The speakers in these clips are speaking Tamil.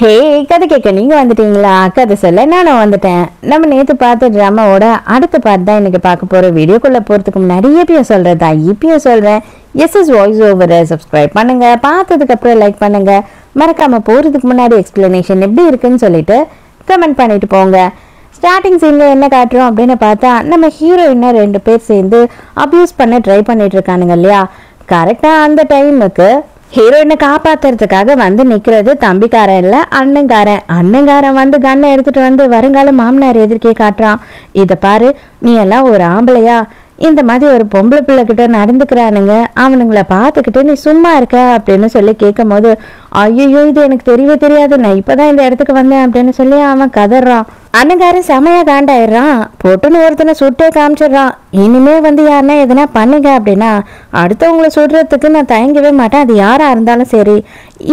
ஹே, கதை கேட்க நீங்க வந்துட்டீங்களா? கதை சொல்ல நானும் வந்துட்டேன். நம்ம நேத்து பார்த்த ட்ராமாவோட அடுத்த பார்ட் தான் இன்னைக்கு பார்க்க போற. வீடியோக்குள்ள போறதுக்கு முன்னாடி எப்பயும் சொல்றதா இப்பயும் சொல்றேன், எஸ்எஸ் வாய்ஸ் ஓவரை சப்ஸ்கிரைப் பண்ணுங்க, பார்த்ததுக்கு அப்புறம் லைக் பண்ணுங்க, மறக்காம போறதுக்கு முன்னாடி எக்ஸ்பிளனேஷன் எப்படி இருக்குன்னு சொல்லிட்டு கமெண்ட் பண்ணிட்டு போங்க. ஸ்டார்டிங் சீன்ல என்ன காட்டுறோம் அப்படின்னு பார்த்தா, நம்ம ஹீரோயினை 2 பேர் சேர்ந்து அபியூஸ் பண்ண ட்ரை பண்ணிட்டு இருக்கானுங்க இல்லையா? கரெக்டா அந்த டைமுக்கு ஹீரோயினை காப்பாத்துறதுக்காக வந்து நிக்கிறது தம்பிக்காரன் இல்ல அண்ணங்காரன் வந்து கண்ணை எடுத்துட்டு வந்து வருங்கால மாமனார் எதிர்க்கே காட்டுறான். இத பாரு, நீ எல்லாம் ஒரு ஆம்பளையா இந்த மாதிரி ஒரு பொம்பளை பிள்ளை கிட்ட நடந்துக்கிறானுங்க, அவனுங்களை பார்த்துக்கிட்டு நீ சும்மா இருக்க அப்படின்னு சொல்லி கேட்கும் போது, ஐயோ இது எனக்கு தெரியவே தெரியாது, நான் இப்பதான் இந்த இடத்துக்கு வந்தேன் அப்படின்னு சொல்லி அவன் கதறான். அண்ணங்காரன் செமையா காண்டாயிடுறான், பொட்டுன்னு ஒருத்தனை சுட்டே காமிச்சிடுறான். இனிமே வந்து யாருன்னா எதனா பண்ணுங்க அப்படின்னா அடுத்தவங்களை சுடுறதுக்கு நான் தயங்கவே மாட்டேன், அது யாரா இருந்தாலும் சரி.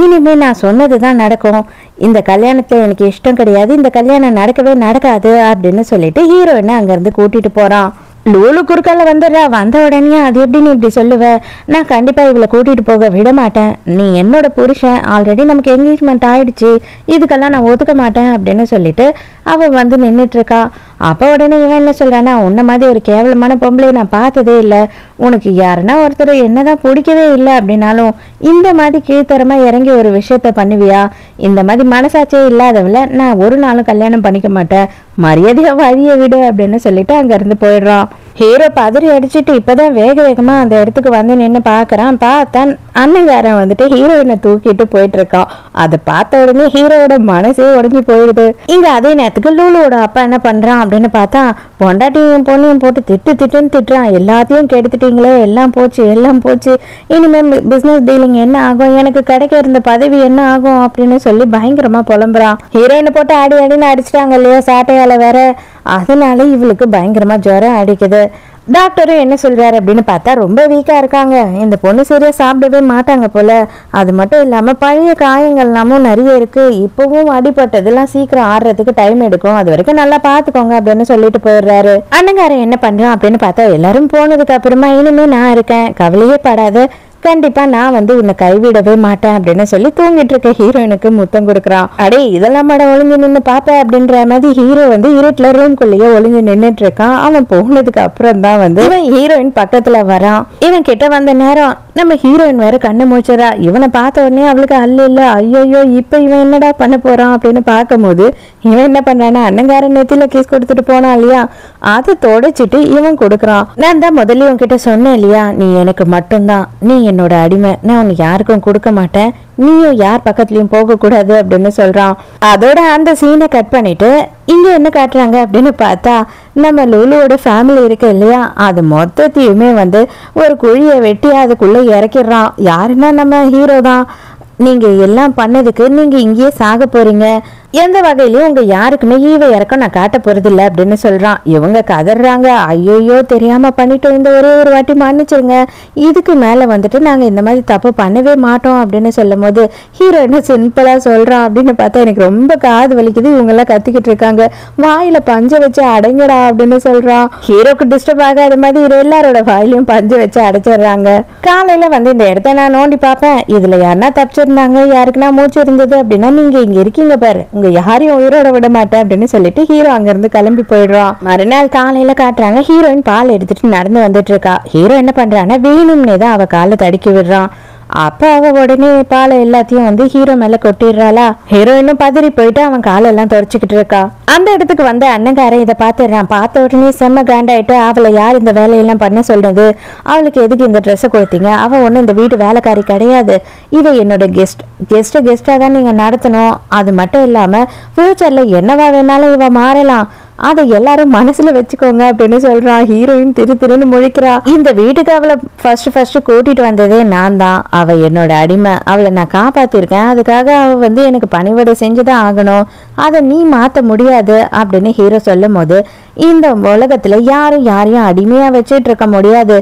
இனிமே நான் சொன்னதுதான் நடக்கும், இந்த கல்யாணத்துல எனக்கு இஷ்டம் கிடையாது, இந்த கல்யாணம் நடக்கவே நடக்காது அப்படின்னு சொல்லிட்டு ஹீரோயினை அங்கிருந்து கூட்டிட்டு போறான். லூலு குறுக்கால வந்துடுறா. வந்த உடனே அது எப்படி நீ இப்படி சொல்லுவ, நான் கண்டிப்பா இவளை கூட்டிட்டு போக விட மாட்டேன், நீ என்னோட புருஷன், ஆல்ரெடி நமக்கு என்கேஜ்மெண்ட் ஆயிடுச்சு, இதுக்கெல்லாம் நான் ஒத்துக்க மாட்டேன் அப்படின்னு சொல்லிட்டு அவ வந்து நின்றுட்டு இருக்கா. அப்ப உடனே இவன் என்ன சொல்றானா, உன்ன மாதிரி ஒரு கேவலமான பொம்பளை நான் பார்த்ததே இல்லை, உனக்கு யாருன்னா ஒருத்தர் என்னதான் பிடிக்கவே இல்லை அப்படின்னாலும் இந்த மாதிரி கீழ்த்தரமா இறங்கி ஒரு விஷயத்த பண்ணுவியா, இந்த மாதிரி மனசாட்சியே இல்லாதவள நான் ஒரு நாளும் கல்யாணம் பண்ணிக்க மாட்டேன், மரியாதையா வழிய விடு அப்படின்னு சொல்லிட்டு அங்க இருந்து போயிடுறான். ஹீரோ பதறி அடிச்சுட்டு இப்பதான் வேகமா அந்த இடத்துக்கு வந்து நின்று பாக்குறான். பார்த்தான் அண்ணங்காரன் வந்துட்டு ஹீரோயினை தூக்கிட்டு போயிட்டு இருக்கான். அதை பார்த்த உடனே ஹீரோட மனசே உடஞ்சி போயிடுது. இங்க அதே நேரத்துக்கு லூலுவோட அப்பா என்ன பண்றான் அப்படின்னு பார்த்தா, பொண்டாட்டியும் பொண்ணையும் போட்டு திட்டுன்னு திட்டுறான். எல்லாத்தையும் கெடுத்துட்டீங்களே, எல்லாம் போச்சு, இனிமே பிசினஸ் டீலிங் என்ன ஆகும், எனக்கு கிடைக்க இருந்த பதவி என்ன ஆகும் அப்படின்னு சொல்லி பயங்கரமா புலம்புறான். ஹீரோயினை போட்டு அடின்னு அடிச்சிட்டாங்க இல்லையா சாட்டையால வேற, அதனால இவளுக்கு பயங்கரமா ஜுரம் அடிக்குது. டாக்டரும் என்ன சொல்றாரு அப்படின்னு பார்த்தா, ரொம்ப வீக்கா இருக்காங்க, இந்த பொண்ணு சரியா சாப்பிடவே மாட்டாங்க போல, அது மட்டும் இல்லாம பழைய காயங்கள்லாமும் நிறைய இருக்கு, இப்பவும் அடிபட்டதெல்லாம் சீக்கிரம் ஆடுறதுக்கு டைம் எடுக்கும், அது வரைக்கும் நல்லா பாத்துக்கோங்க அப்படின்னு சொல்லிட்டு போயிடுறாரு. அண்ணங்காரன் என்ன பண்றான் அப்படின்னு பார்த்தா, எல்லாரும் போனதுக்கு அப்புறமா இனிமே நான் இருக்கேன், கவலையே படாத, கண்டிப்பா நான் வந்து உன்னை கைவிடவே மாட்டேன் அப்படின்னு சொல்லி தூங்கிட்டு இருக்க ஹீரோயினுக்கு முத்தம் கொடுக்குறான். அடே இதெல்லாம் மட ஒளிஞ்சு நின்று பாப்ப அப்படின்ற மாதிரி ஹீரோ வந்து இருட்டுல ரூம்குள்ளேயே ஒளிஞ்சு நின்றுட்டு இருக்கான். அவன் போனதுக்கு அப்புறம் தான் வந்து இவன் ஹீரோயின் பக்கத்துல வரான். இவன் கிட்ட வந்த நேரம் நம்ம ஹீரோயின் வேற கண்ணு மூச்சரா. இவனை பார்த்த உடனே அவளுக்கு இல்ல ஐயோ இப்ப இவன் என்னடா பண்ண போறான் அப்படின்னு பார்க்கும் போது இவன் என்ன பண்றானா, அண்ணங்காரன் நெத்தில கேஸ் கொடுத்துட்டு போனான் இல்லையா, அதை தொடச்சிட்டு இவன் கொடுக்குறான். நான் தான் முதல்ல உன்கிட்ட சொன்னேன் இல்லையா, நீ எனக்கு மட்டும்தான், நீ என்னோட அடிமை, நான் உனக்கு யாருக்கும் கொடுக்க மாட்டேன், நீயும் யார் பக்கத்துலயும் போக கூடாது அப்படின்னு சொல்றான். அதோட அந்த சீனை கட் பண்ணிட்டு இங்க என்ன காட்டுறாங்க அப்படின்னு பார்த்தா, நம்ம லூலுவோட ஃபேமிலி இருக்கு இல்லையா, அது மொத்தத்தையுமே வந்து ஒரு குழியை வெட்டி அதுக்குள்ள இறக்கிடுறான். யாருன்னா நம்ம ஹீரோ தான். நீங்க எல்லாம் பண்ணதுக்கு நீங்க இங்கேயே சாக போறீங்க, எந்த வகையிலயும் உங்க யாருக்குமே ஈவை இறக்கம் நான் காட்ட போறது இல்லை அப்படின்னு சொல்றான். இவங்க கதறாங்க, ஐயோ தெரியாம பண்ணிட்டோம், இந்த ஒரே ஒரு வாட்டி மன்னிச்சிருங்க, இதுக்கு மேல வந்துட்டு நாங்க இந்த மாதிரி தப்பு பண்ணவே மாட்டோம் அப்படின்னு சொல்லும் போது ஹீரோ என்ன சிம்பிளா சொல்றான் அப்படின்னு பார்த்தா, எனக்கு ரொம்ப காது வலிக்குது, இவங்க எல்லாம் கத்திக்கிட்டு இருக்காங்க, வாயில பஞ்ச வச்சு அடைங்கடா அப்படின்னு சொல்றான். ஹீரோக்கு டிஸ்டர்ப் ஆகாத மாதிரி எல்லாரோட வாயிலையும் பஞ்ச வச்சு அடைச்சிடுறாங்க. காலையில வந்து இந்த இடத்த நான் நோண்டி பார்ப்பேன், இதுல யாருன்னா தப்பிச்சிருந்தாங்க, யாருக்குன்னா மூச்சு இருந்தது அப்படின்னா நீங்க இங்க இருக்கீங்க பாரு, உங்க யாரையும் உயிரோட விட மாட்டேன் அப்படின்னு சொல்லிட்டு ஹீரோ அங்க இருந்து கிளம்பி போயிடுறான். மறுநாள் காலையில காட்டுறாங்க, ஹீரோயின் பால் எடுத்துட்டு நடந்து வந்துட்டு இருக்கா. ஹீரோ என்ன பண்றான்னா, வேணும்னே தான் அவ காலை தடுக்கி விடுறான். அப்ப அவ உடனே பாலை எல்லாத்தையும் வந்து ஹீரோ மேல கொட்டிடுறாளா. ஹீரோயினும் பதறி போயிட்டு அவன் காலெல்லாம் தொடச்சுக்கிட்டு இருக்கா. அந்த இடத்துக்கு வந்து அண்ணங்காரன் இதை பாத்துறான். பார்த்த உடனே செம்ம காண்டாயிட்டு, அவளை யார் இந்த வேலையெல்லாம் பண்ண சொல்றது, அவளுக்கு எதுக்கு இந்த ட்ரெஸ்ஸை கொடுத்தீங்க, அவ ஒண்ணு இந்த வீட்டு வேலைக்காரி கிடையாது, இவ என்னோட கெஸ்டா தான் நீங்க நடத்தணும், அது மட்டும் இல்லாம ஃபியூச்சர்ல என்னவா வேணாலும் இவ மாறலாம், அதை எல்லாரும் மனசுல வச்சுக்கோங்க அப்படின்னு சொல்றான். ஹீரோயின் திருன்னு முழிக்கிறா. இந்த வீட்டுக்கு அவளை ஃபர்ஸ்ட் கூட்டிட்டு வந்ததே நான் தான், அவ என்னோட அடிமை, அவளை நான் காப்பாத்திருக்கேன், அதுக்காக அவ வந்து எனக்கு பணிவிடை செஞ்சுதான் ஆகணும், அதை நீ மாத்த முடியாது அப்படின்னு ஹீரோ சொல்லும் போது, இந்த உலகத்துல யாரையும் அடிமையா வச்சுட்டு இருக்க முடியாது,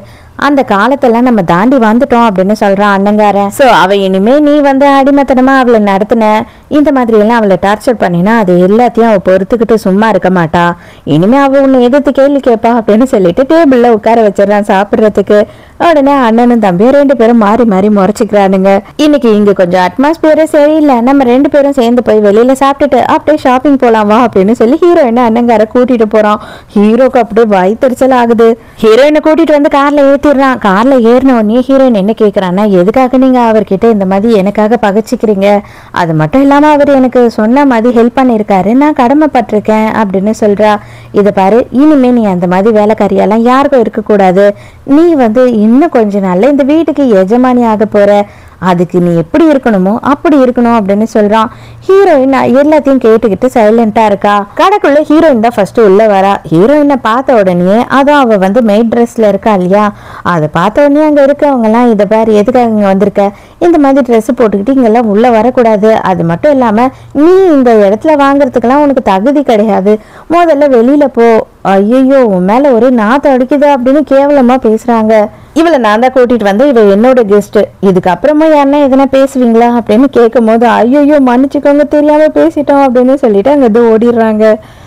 அந்த காலத்தெல்லாம் நம்ம தாண்டி வந்துட்டோம் அப்படின்னு சொல்றான் அண்ணங்காரன். சோ அவ இனிமே நீ வந்து அடிமைத்தனமா அவளை நடத்தின, இந்த மாதிரி எல்லாம் அவளை டார்ச்சர் பண்ணினா அது எல்லாத்தையும் அவள் பொறுத்துக்கிட்டு சும்மா இருக்க மாட்டா. இனிமே அவள் உன்னை எதிர்த்து கேள்வி கேட்பா அப்படின்னு சொல்லிட்டு டேபிள்ல உட்கார வச்சிடறான் சாப்பிட்றதுக்கு. உடனே அண்ணனும் தம்பியும் 2 பேரும் மாறி மாறி முறைச்சிக்கிறானுங்க. இன்னைக்கு இங்க கொஞ்சம் அட்மாஸ்பியரே சரியில்லை, நம்ம 2 பேரும் சேர்ந்து போய் வெளியில சாப்பிட்டுட்டு அப்படியே ஷாப்பிங் போலாம் வா அப்படின்னு சொல்லி ஹீரோயினை அண்ணங்கார கூட்டிட்டு போறான். ஹீரோக்கு அப்படியே வயிற்றுச்சல் ஆகுது. ஹீரோயினை கூட்டிட்டு வந்து கார்ல ஏத்திடுறான். கார்ல ஏறின உடனே ஹீரோயின் என்ன கேட்கறான்னா, எதுக்காக நீங்க அவர்கிட்ட இந்த மாதிரி எனக்காக பகைச்சிக்கிறீங்க? அது மட்டும் இல்லாம அவர் எனக்கு சொன்ன மாதிரி ஹெல்ப் பண்ணிருக்காரு, நான் கடமைப்பட்டிருக்கேன் அப்படின்னு சொல்றா. இதை பாரு, இனிமே நீ அந்த மாதிரி வேலைக்காரியெல்லாம் யாருக்கும் இருக்கக்கூடாது. நீ வந்து இன்னும் கொஞ்ச நாள்ல இந்த வீட்டுக்கு எஜமானி ஆக போற, அதுக்கு நீ எப்படி இருக்கணுமோ அப்படி இருக்கணும் அப்படின்னு சொல்றான். ஹீரோயின் எல்லாத்தையும் கேட்டுக்கிட்டு சைலண்டா இருக்கா. கடைக்குள்ள ஹீரோயின் தான் ஃபர்ஸ்ட் உள்ள வரா. ஹீரோயினை பார்த்த உடனே அதுவும் அவ வந்து மெய்ட் ட்ரெஸ்ல இருக்கா இல்லையா, அதை பார்த்த உடனே அங்க இருக்கவங்க எல்லாம், இதை பாரு எதுக்காக இங்க வந்திருக்க, இந்த மாதிரி ட்ரெஸ் போட்டுக்கிட்டு இங்கெல்லாம் உள்ள வரக்கூடாது, அது மட்டும் இல்லாம நீ இந்த இடத்துல வாங்குறதுக்கெல்லாம் உனக்கு தகுதி கிடையாது, முதல்ல வெளியில போ, ஐயோ உன் மேல ஒரு நாத்தம் அடிக்குது அப்படின்னு கேவலமா பேசுறாங்க. இவளை நான் தான் கூட்டிட்டு வந்து, இவ என்னோட கெஸ்ட், இதுக்கப்புறமா யாருன்னா எதனா பேசுவீங்களா அப்படின்னு கேட்கும் போது, ஐயோ மன்னிச்சுக்கோங்க தெரியாம பேசிட்டோம் அப்படின்னு சொல்லிட்டு அங்கிருந்து ஓடிடுறாங்க.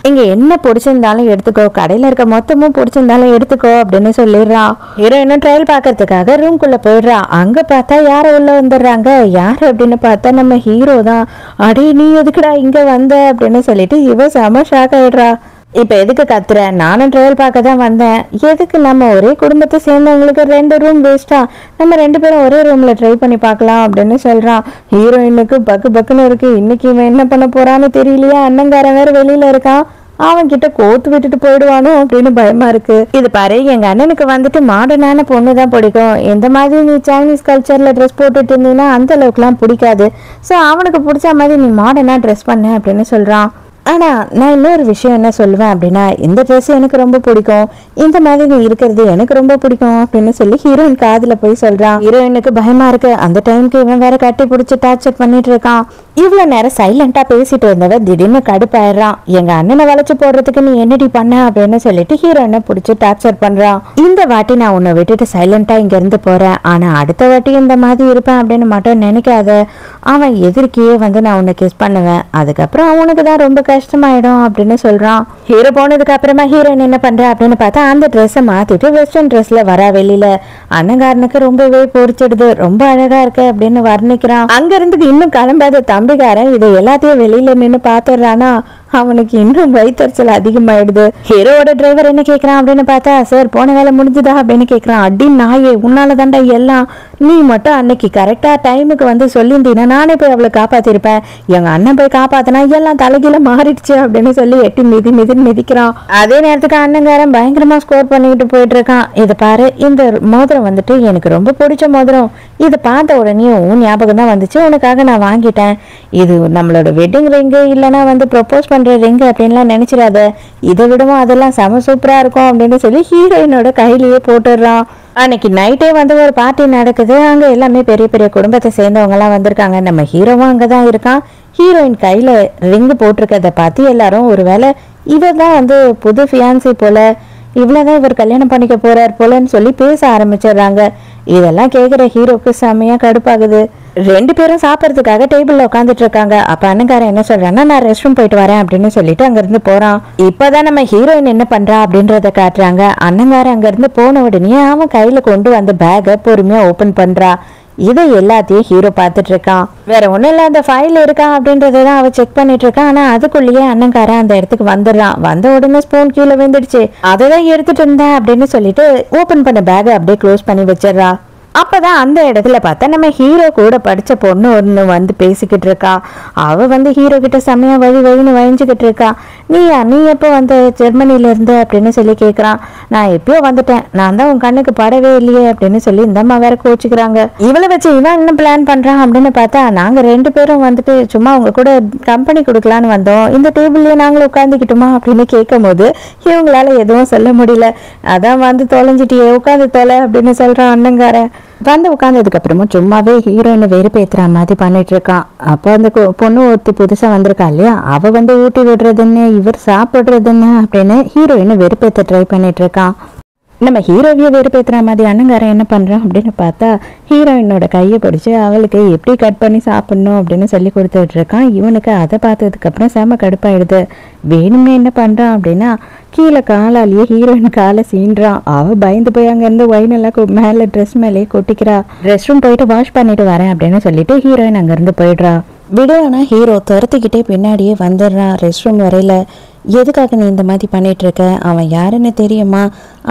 இங்க என்ன பிடிச்சிருந்தாலும் எடுத்துக்கோ, கடையில இருக்க மொத்தமும் பிடிச்சிருந்தாலும் எடுத்துக்கோ அப்படின்னு சொல்லிடுறான். ஹீரோயினும் ட்ரையல் பாக்கிறதுக்காக ரூம்குள்ள போயிடுறா. அங்க பார்த்தா யார உள்ள வந்துடுறாங்க. யாரு அப்படின்னு பார்த்தா நம்ம ஹீரோ தான். அடே நீ எதுக்குடா இங்க வந்த அப்படின்னு சொல்லிட்டு இவ செம ஷாக் ஆயிடுறா. இப்ப எதுக்கு கத்துற, நானும் ட்ரையல் பார்க்க தான் வந்தேன், எதுக்கு நம்ம ஒரே குடும்பத்தை சேர்ந்தவங்களுக்கு 2 ரூம் வேஸ்டா, நம்ம 2 பேரும் ஒரே ரூம்ல ட்ரை பண்ணி பார்க்கலாம் அப்படின்னு சொல்றான். ஹீரோயினுக்கு பக்கு பக்குன்னு இருக்கு. இன்னைக்கு இவன் என்ன பண்ண போறான்னு தெரியலையா, அண்ணங்காரன் வேற வெளியில இருக்கான், அவன் கிட்ட கோத்து விட்டுட்டு போயிடுவானோ அப்படின்னு பயமா இருக்கு. இது பாரு, எங்க அண்ணனுக்கு வந்துட்டு மாடர்னான பொண்ணு தான் பிடிக்கும், இந்த மாதிரி நீ சைனீஸ் கல்ச்சர்ல ட்ரெஸ் போட்டுட்டு இருந்தீங்கன்னா அந்த அளவுக்கு எல்லாம் பிடிக்காது, சோ அவனுக்கு பிடிச்ச மாதிரி நீ மாடர்னா ட்ரெஸ் பண்ண அப்படின்னு சொல்றான். ஆனா நான் இன்னொரு விஷயம் என்ன சொல்லுவேன் அப்படின்னா, இந்த ட்ரெஸ் எனக்கு ரொம்ப பிடிக்கும், இந்த மாதிரி நீ இருக்கிறது எனக்கு ரொம்ப பிடிக்கும் அப்படின்னு சொல்லி ஹீரோயின் காதுல போய் சொல்றான். ஹீரோயினுக்கு பயமா இருக்கு. அந்த டைமுக்கு இவன் வேற கட்டி பிடிச்சி டார்ச்சர் பண்ணிட்டு இருக்கான். இவ்வளவு நேரம் சைலண்டா பேசிட்டு இருந்தவ திடீர்னு கடுப்பாயிடுறான். எங்க அண்ணனை வளைச்சு போடுறதுக்கு நீ என்னடி பண்ண அப்படின்னு சொல்லிட்டு ஹீரோயினை பிடிச்சி டார்ச்சர் பண்றான். இந்த வாட்டி நான் உன்னை விட்டுட்டு சைலண்டா இங்க இருந்து போறேன், ஆனா அடுத்த வாட்டி இந்த மாதிரி இருப்பேன் அப்படின்னு மட்டும் நினைக்காத, அவன் எதிர்க்கையே வந்து நான் உன்னை கிஸ் பண்ணுவேன், அதுக்கப்புறம் அவனுக்கு தான் ரொம்ப கஷ்டமாயிடும் அப்படின்னு சொல்றான். ஹீரோ போனதுக்கு அப்புறமா ஹீரோயின் என்ன பண்ற அப்படின்னு பார்த்தா அந்த ட்ரெஸ்ஸை மாத்திட்டு வெஸ்டர்ன் ட்ரெஸ்ல வரா வெளியில. அண்ணங்காரனுக்கு ரொம்பவே பொறிச்சிடுது, ரொம்ப அழகா இருக்கு அப்படின்னு வர்ணிக்கிறான். அங்க இருந்து இன்னும் கிளம்பாத தம்பிக்காரன் இதை எல்லாத்தையும் வெளியில நின்று பாத்துறானா, அவனுக்கு இன்னும் வயிற்றுச்சல் அதிகமாயிடுது. ஹீரோவோட டிரைவர் என்ன கேக்குறான் அப்படின்னு பார்த்தா, சார் போன வேலை முடிஞ்சுதா அப்படின்னு கேக்குறான். அடி நாயே, உன்னால தாண்டா எல்லாம், நீ மட்டும் அன்னைக்கு கரெக்டா டைமுக்கு வந்து சொல்லியிருந்தீங்கன்னா நானே போய் அவளை காப்பாத்திருப்பேன், எங்க அண்ணன் போய் காப்பாத்தினா எல்லாம் தலைகீழ மாறிடுச்சு அப்படின்னு சொல்லி எட்டி மிதிக்கிறான். அதே நேரத்துக்கு அண்ணங்காரன் பயங்கரமா ஸ்கோர் பண்ணிக்கிட்டு போயிட்டு இருக்கான். இதை பாரு, இந்த மோதிரம் வந்துட்டு எனக்கு ரொம்ப பிடிச்ச மோதிரம், இதை பார்த்த உடனே உன் ஞாபகம் தான் வந்துச்சு, உனக்காக நான் வாங்கிட்டேன், இது நம்மளோட வெட்டிங் ரிங்கு இல்லைன்னா வந்து ப்ரொபோஸ் பண்ற ரிங்கு அப்படின்லாம் நினைச்சிடாத, இதை விடவும் அதெல்லாம் செம சூப்பரா இருக்கும் அப்படின்னு சொல்லி ஹீரோயினோட கையிலேயே போட்டுடுறான். அன்னைக்கு நைட்டே வந்து ஒரு பார்ட்டி நடக்குது. அங்க எல்லாமே பெரிய பெரிய குடும்பத்தை சேர்ந்தவங்க எல்லாம் வந்திருக்காங்க. நம்ம ஹீரோவும் அங்கதான் இருக்கான். ஹீரோயின் கையில ரிங்கு போட்டிருக்கத பார்த்து எல்லாரும் ஒருவேளை இவதான் வந்து புது ஃபியான்சி போல, இவ்வளவுதான் இவர் கல்யாணம் பண்ணிக்க போறார் போலன்னு சொல்லி பேச ஆரம்பிச்சிடுறாங்க. இதெல்லாம் கேக்குற ஹீரோக்கு செம்மையா கடுப்பாகுது. 2 பேரும் சாப்பிட்றதுக்காக டேபிள்ல உட்காந்துட்டு இருக்காங்க. அப்ப அண்ணங்காரன் என்ன சொல்றான்னா, நான் ரெஸ்ட் ரூம் போயிட்டு வரேன் அப்படின்னு சொல்லிட்டு அங்க இருந்து போறான். இப்பதான் நம்ம ஹீரோயின் என்ன பண்றா அப்படின்றத காட்டுறாங்க. அண்ணங்காரன் அங்க இருந்து போன உடனே அவன் கையில கொண்டு வந்த பேக்கை பொறுமையா ஓபன் பண்றா. இதை எல்லாத்தையும் ஹீரோ பார்த்துட்டு இருக்கான். வேற ஒண்ணும் இல்ல, அந்த ஃபைல் இருக்கா அப்படின்றதான் அவ செக் பண்ணிட்டு இருக்கான். ஆனா அதுக்குள்ளேயே அண்ணங்காரன் அந்த இடத்துக்கு வந்துடுறான். வந்த உடனே ஸ்பூன் கீழே விழுந்துடுச்சு, அததான் எடுத்துட்டு இருந்தேன் அப்படின்னு சொல்லிட்டு ஓபன் பண்ண பேக்கை அப்படியே க்ளோஸ் பண்ணி வச்சிடறா. அப்பதான் அந்த இடத்துல பார்த்தா நம்ம ஹீரோ கூட படிச்ச பொண்ணு ஒன்று வந்து பேசிக்கிட்டு இருக்கா. அவ வந்து ஹீரோ கிட்ட செம்மையா வழின்னு வழிஞ்சுக்கிட்டு இருக்கா. நீ எப்போ வந்து ஜெர்மனில இருந்து அப்படின்னு சொல்லி கேட்குறான். நான் எப்பயோ வந்துட்டேன், நான் தான் உன் கண்ணுக்கு படவே இல்லையே அப்படின்னு சொல்லி இந்த அம்மா வேற கோச்சுக்கிறாங்க. இவளை வச்சு இவன் என்ன பிளான் பண்றான் அப்படின்னு பார்த்தா, நாங்க 2 பேரும் வந்துட்டு சும்மா உங்க கூட கம்பெனி கொடுக்கலான்னு வந்தோம், இந்த டேபிள்லயே நாங்களும் உட்காந்துக்கிட்டோமா அப்படின்னு கேட்கும் போது இவங்களால எதுவும் சொல்ல முடியல. அதான் வந்து தொலைஞ்சிட்டியே, உட்காந்து தொலை அப்படின்னு சொல்றான் அண்ணங்காரன். வந்து உட்கார்ந்ததுக்கு அப்புறமா சும்மாவே ஹீரோயினை வெறுப்பேத்துற மாதிரி பண்ணிட்டு இருக்கான். அப்போ அந்த பொண்ணு ஒருத்தி புதுசா வந்திருக்கா இல்லையா, அவ வந்து ஊட்டி விடுறதுன்னு இவர் சாப்பிடுறதுன்னு அப்படின்னு ஹீரோயினை வெறுப்பேத்த ட்ரை பண்ணிட்டு இருக்கான். நம்ம ஹீரோவியை வெறுப்பேற்றுற மாதிரி அண்ணங்காரன் என்ன பண்ணுறான் அப்படின்னு பார்த்தா ஹீரோயினோட கையை பிடிச்சி அவளுக்கு எப்படி கட் பண்ணி சாப்பிடணும் அப்படின்னு சொல்லி கொடுத்துட்டு இருக்கான். இவனுக்கு அதை பார்த்ததுக்கப்புறம் செம கடுப்பாயிடுது. வேணும்னு என்ன பண்ணுறான் அப்படின்னா கீழே காலாலேயே ஹீரோயின் காலை சீன்றான். அவள் பயந்து போய் அங்கேருந்து ஒயினெல்லாம் மேலே ட்ரெஸ் மேலேயே கொட்டிக்கிறா. ரெஸ்ட் ரூம் போயிட்டு வாஷ் பண்ணிட்டு வரேன் அப்படின்னு சொல்லிட்டு ஹீரோயின் அங்கேருந்து போயிடுறா. விடுவானா ஹீரோ துரத்துக்கிட்டே பின்னாடியே வந்துடுறான் ரெஸ்ட் ரூம் வரையில. எதுக்காக நீ இந்த மாதிரி பண்ணிட்டு இருக்க? அவன் யாருன்னு தெரியுமா?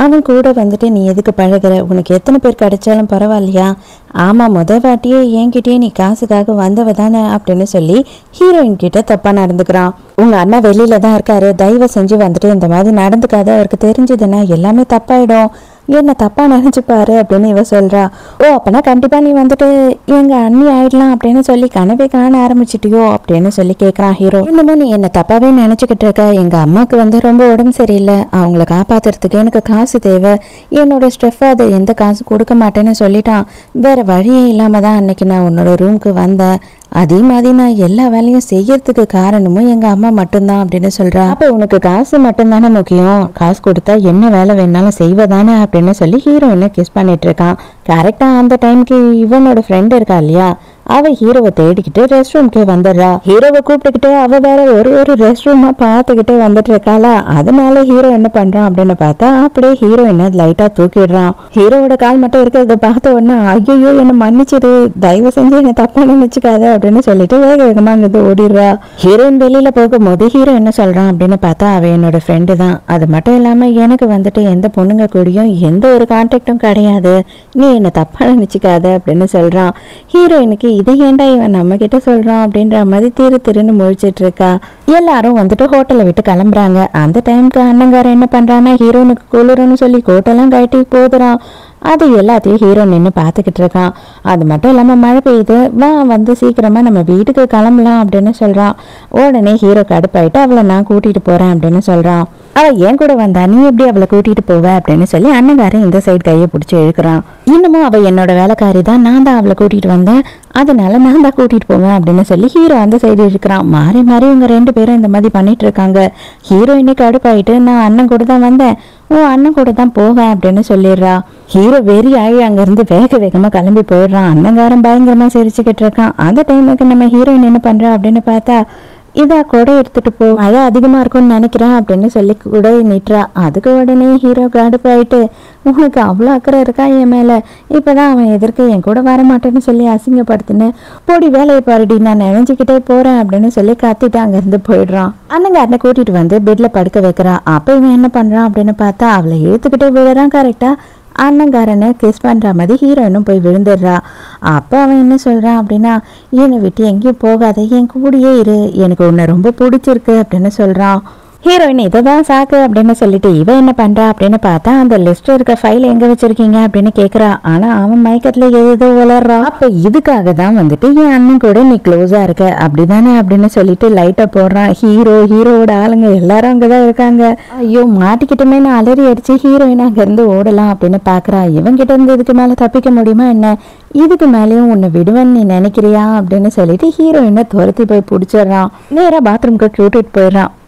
அவன் கூட வந்துட்டு நீ எதுக்கு பழகுற? உனக்கு எத்தனை பேர் கிடைச்சாலும் பரவாயில்லையா? ஆமாம், வாட்டியே என்கிட்டயே நீ காசுக்காக வந்தவ தானே அப்படின்னு சொல்லி ஹீரோயின் கிட்ட தப்பா நடந்துக்கிறான். உங்க அண்ணா வெளியில தான் இருக்காரு, தயவு செஞ்சு வந்துட்டு இந்த மாதிரி நடந்துக்காத, அவருக்கு தெரிஞ்சதுன்னா எல்லாமே தப்பாயிடும், என்ன தப்பா நினைச்சுப்பாரு அப்படின்னு இவ சொல்றா. ஓ அப்பனா கண்டிப்பா நீ வந்துட்டு எங்க அண்ணி ஆயிடலாம் அப்படின்னு சொல்லி கனவே காண ஆரம்பிச்சிட்டியோ அப்படின்னு சொல்லி கேட்கறான் ஹீரோ. என்னமோ நீ என்ன தப்பாவே நினைச்சுக்கிட்டு இருக்க. எங்க அம்மாவுக்கு வந்து ரொம்ப உடம்பு சரியில்லை, அவங்கள காப்பாத்துறதுக்கு எனக்கு காசு தேவை, என்னோட ஸ்டெஃப் அதை எந்த காசு கொடுக்க மாட்டேன்னு சொல்லிட்டான். வேற வழியே இல்லாம தான் அன்னைக்கு நான் உன்னோட ரூமுக்கு வந்தேன். அதே மாதிரி நான் எல்லா வேலையும் செய்யறதுக்கு காரணமும் எங்க அம்மா மட்டும்தான் அப்படின்னு சொல்றா. அப்ப உனக்கு காசு மட்டும்தானே முக்கியம், காசு கொடுத்தா என்ன வேலை வேணாலும் செய்வதானே அப்படின்னு சொல்லி ஹீரோயினை கிஸ் பண்ணிட்டு இருக்கான். கரெக்டா அந்த டைமுக்கு இவனோட ஃப்ரெண்ட் இருக்கா இல்லையா, அவ ஹீரோவை தேடிக்கிட்டு ரெஸ்ட் ரூம்க்கே வந்துடுறா. ஹீரோவை கூப்பிட்டுக்கிட்டு அவ வேற ஒரு ரெஸ்ட் ரூமா பார்த்துக்கிட்டே வந்துட்டு இருக்காளா. அதனால ஹீரோ என்ன பண்றான் அப்படின்னு பார்த்தா அப்படியே ஹீரோயினை லைட்டா தூக்கிடுறான். ஹீரோவோட கால் மட்டும் இருக்கிறத பார்த்த உடனே ஐயோ என்ன மன்னிச்சிடு, தயவு செஞ்சு என்ன தப்பா நினைச்சுக்காத அப்படின்னு சொல்லிட்டு வேக வேகமா அங்கிருந்து ஓடிடுறா. ஹீரோயின் வெளியில போகும்போது ஹீரோ என்ன சொல்றான் அப்படின்னு பார்த்தா அவ என்னோட ஃப்ரெண்டு தான், அது மட்டும் இல்லாம எனக்கு வந்துட்டு எந்த பொண்ணுங்க கூடயும் எந்த ஒரு கான்டாக்டும் கிடையாது, நீ என்ன தப்பா நினைச்சுக்காத அப்படின்னு சொல்றான். ஹீரோயினுக்கு இதை ஏண்டா இவன் நம்ம கிட்ட சொல்றான் அப்படின்ற மாதிரி திருன்னு முழிச்சிட்டு இருக்கா. எல்லாரும் வந்துட்டு ஹோட்டலை விட்டு கிளம்புறாங்க. அந்த டைமுக்கு அண்ணங்காரன் என்ன பண்றான்னா ஹீரோனுக்கு குளிருன்னு சொல்லி கோட்டெல்லாம் கட்டி போதுறான். அது எல்லாத்தையும் ஹீரோ நின்று பார்த்துக்கிட்டு இருக்கான். அது மட்டும் இல்லாமல் மழை பெய்யுது, வா வந்து சீக்கிரமா நம்ம வீட்டுக்கு கிளம்பலாம் அப்படின்னு சொல்றான். உடனே ஹீரோ கடுப்பாயிட்டு அவளை நான் கூட்டிட்டு போறேன் அப்படின்னு சொல்றான். அவள் ஏன் கூட வந்தா, நீ எப்படி அவளை கூட்டிட்டு போவ அப்படின்னு சொல்லி அண்ணங்காரன் இந்த சைடு கையை பிடிச்சி இழுக்கிறான். இன்னமும் அவள் என்னோட வேலைக்காரி தான், நான் தான் அவளை கூட்டிட்டு வந்தேன், அதனால நான் தான் கூட்டிட்டு போவேன் அப்படின்னு சொல்லி ஹீரோ அந்த சைடு இருக்கிறான். மாறி மாறி இவங்க ரெண்டு பேரும் இந்த மாதிரி பண்ணிட்டு இருக்காங்க. ஹீரோ இன்னைக்கு கடுப்பாயிட்டு நான் அண்ணன் கூட தான் வந்தேன், அண்ணன் கூட தான் போவேன் அப்படின்னு சொல்லிடுறா. ஹீரோ வெறி ஆகி அங்கிருந்து வேக வேகமா கிளம்பி போயிடுறான். அண்ணங்காரன் பயங்கரமா சிரிச்சுக்கிட்டு இருக்கான். அந்த டைமுக்கு நம்ம ஹீரோயின் என்ன பண்றா அப்படின்னு பார்த்தா இதா கொடை எடுத்துட்டு போ, மழை அதிகமா இருக்கும்னு நினைக்கிறேன் அப்படின்னு சொல்லி கொடை நிட்டுறா. அதுக்கு உடனே ஹீரோ கடுப்பாயிட்டு உனக்கு அவ்வளோ அக்கறை இருக்கா என் மேல, இப்பதான் அவன் எதிர்க்க என் கூட வரமாட்டேன்னு சொல்லி அசிங்கப்படுத்துன்னு போடி வேலையை பாருடி, நான் நினைஞ்சுக்கிட்டே போறேன் அப்படின்னு சொல்லி கத்திட்டு அங்கிருந்து போயிடுறான். அண்ணங்காரனை கூட்டிட்டு வந்து பெட்ல படுக்க வைக்கிறா. அப்ப இவன் என்ன பண்றான் அப்படின்னு பார்த்தா அவளை இழுத்துக்கிட்டே விழுறான். கரெக்டா அண்ணங்காரனை கிஸ் பண்ற மாதிரி ஹீரோயினும் போய் விழுந்துடுறா. அப்போ அவன் என்ன சொல்றான் அப்படின்னா என்னை விட்டு எங்கேயும் போகாத, என் கூடயே இரு, எனக்கு உன்னை ரொம்ப பிடிச்சிருக்கு அப்படின்னு சொல்றான். ஹீரோயின் இதை தான் சாக்கு அப்படின்னு சொல்லிட்டு இவ என்ன பண்றா அப்படின்னு பார்த்தா அந்த லிஸ்ட் இருக்க ஃபைல் எங்க வச்சிருக்கீங்க அப்படின்னு கேக்குறா. ஆனா அவன் மயக்கத்துல ஏதோ உளறா. அப்ப இதுக்காக தான் வந்துட்டு என் அண்ணன் கூட நீ க்ளோஸா இருக்க அப்படிதானே அப்படின்னு சொல்லிட்டு லைட்டா போடுறான். ஹீரோவோட ஆளுங்க எல்லாரும் அங்கதான் இருக்காங்க. ஐயோ மாட்டிக்கிட்டுமே நான் அலறி அடிச்சு ஹீரோயின் அங்க இருந்து ஓடலாம் அப்படின்னு பாக்குறா. இவன் கிட்ட இருந்து இதுக்கு மேல தப்பிக்க முடியுமா என்ன, இதுக்கு மேலேயும் உன்னை விடுவேன்னு நீ நினைக்கிறியா அப்படின்னு சொல்லிட்டு ஹீரோயினை துரத்தி போய் பிடிச்சிடுறான். நேரா பாத்ரூம்க்கு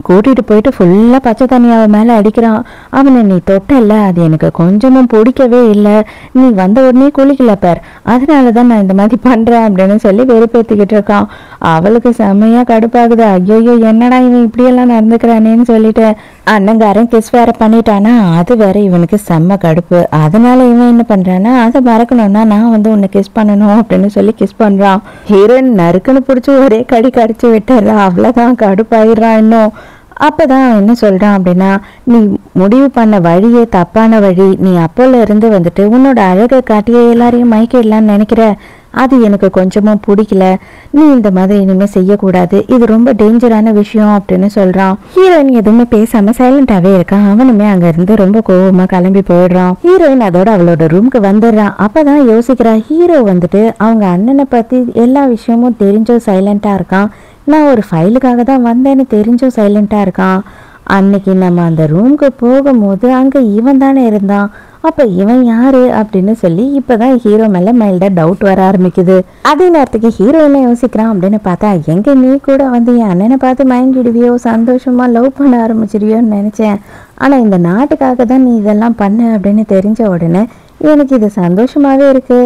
கூட்டிட்டு போயிட்டு ஃபுல்லா பச்சை தண்ணி அவன் மேல அடிக்கிறான். அவனை நீ தொட்டல, அது எனக்கு கொஞ்சமும் பிடிக்கவே இல்லை, நீ வந்த உடனே குளிக்கல பார், அதனாலதான் நான் இந்த மாதிரி பண்றேன் அப்படின்னு சொல்லி வெறுப்பேத்திக்கிட்டு இருக்கான். அவளுக்கு செம்மையா கடுப்பாகுது. ஐயோ என்னடா இவன் இப்படியெல்லாம் நடந்துக்கிறானேன்னு சொல்லிட்டு அண்ணங்காரன் கிஸ் வேற பண்ணிட்டானா, அது வேற இவனுக்கு செம்ம கடுப்பு. அதனால இவன் என்ன பண்றான்னா அதை மறக்கணும்னா நான் வந்து உன்னை கிஸ் பண்ணணும் அப்படின்னு சொல்லி கிஸ் பண்றான். ஹீரோயின் நறுக்குன்னு பிடிச்சி ஒரே கடி கடிச்சு விட்டுறா. அவ்வளவுதான் கடுப்பாயிடுறான். இன்னும் அப்பதான் அவன் என்ன சொல்றான் அப்படின்னா நீ முடிவு பண்ண வழியே தப்பான வழி, நீ அப்போல இருந்து வந்துட்டு உன்னோட அழகை காட்டியே எல்லாரையும் மயக்கிடலான்னு நினைக்கிற, அது எனக்கு கொஞ்சமும் பிடிக்கல, நீ இந்த மாதிரி இனிமே செய்யக்கூடாது, இது ரொம்ப டேஞ்சரான விஷயம் அப்படின்னு சொல்றான். ஹீரோயின் எதுவுமே பேசாம சைலண்டாவே இருக்கான். அவனுமே அங்க இருந்து ரொம்ப கோவமா கிளம்பி போயிடுறான். ஹீரோயின் அதோட அவளோட ரூம்க்கு வந்துடுறான். அப்பதான் யோசிக்கிறா, ஹீரோ வந்துட்டு அவங்க அண்ணனை பத்தி எல்லா விஷயமும் தெரிஞ்சும் சைலண்டா இருக்கான், நான் ஒரு ஃபைலுக்காக தான் வந்தேன்னு தெரிஞ்சும் சைலண்டா இருக்கான். அன்னைக்கு நம்ம அந்த ரூமுக்கு போகும்போது அங்க இவன் தானே இருந்தான், அப்ப இவன் யாரு அப்படின்னு சொல்லி இப்பதான் ஹீரோ மேல மைல்டா டவுட் வர ஆரம்பிக்குது. அதே நேரத்துக்கு ஹீரோ என்ன யோசிக்கிறான் அப்படின்னு பார்த்தா, எங்க நீ கூட வந்து என் அண்ணனை பார்த்து மயங்கிடுவியோ, சந்தோஷமா லவ் பண்ண ஆரம்பிச்சிருவியோன்னு நினைச்சேன். ஆனா இந்த நாட்டுக்காக தான் நீ இதெல்லாம் பண்ண அப்படின்னு தெரிஞ்ச உடனே எனக்கு இது சந்தோஷமாவே இருக்கு.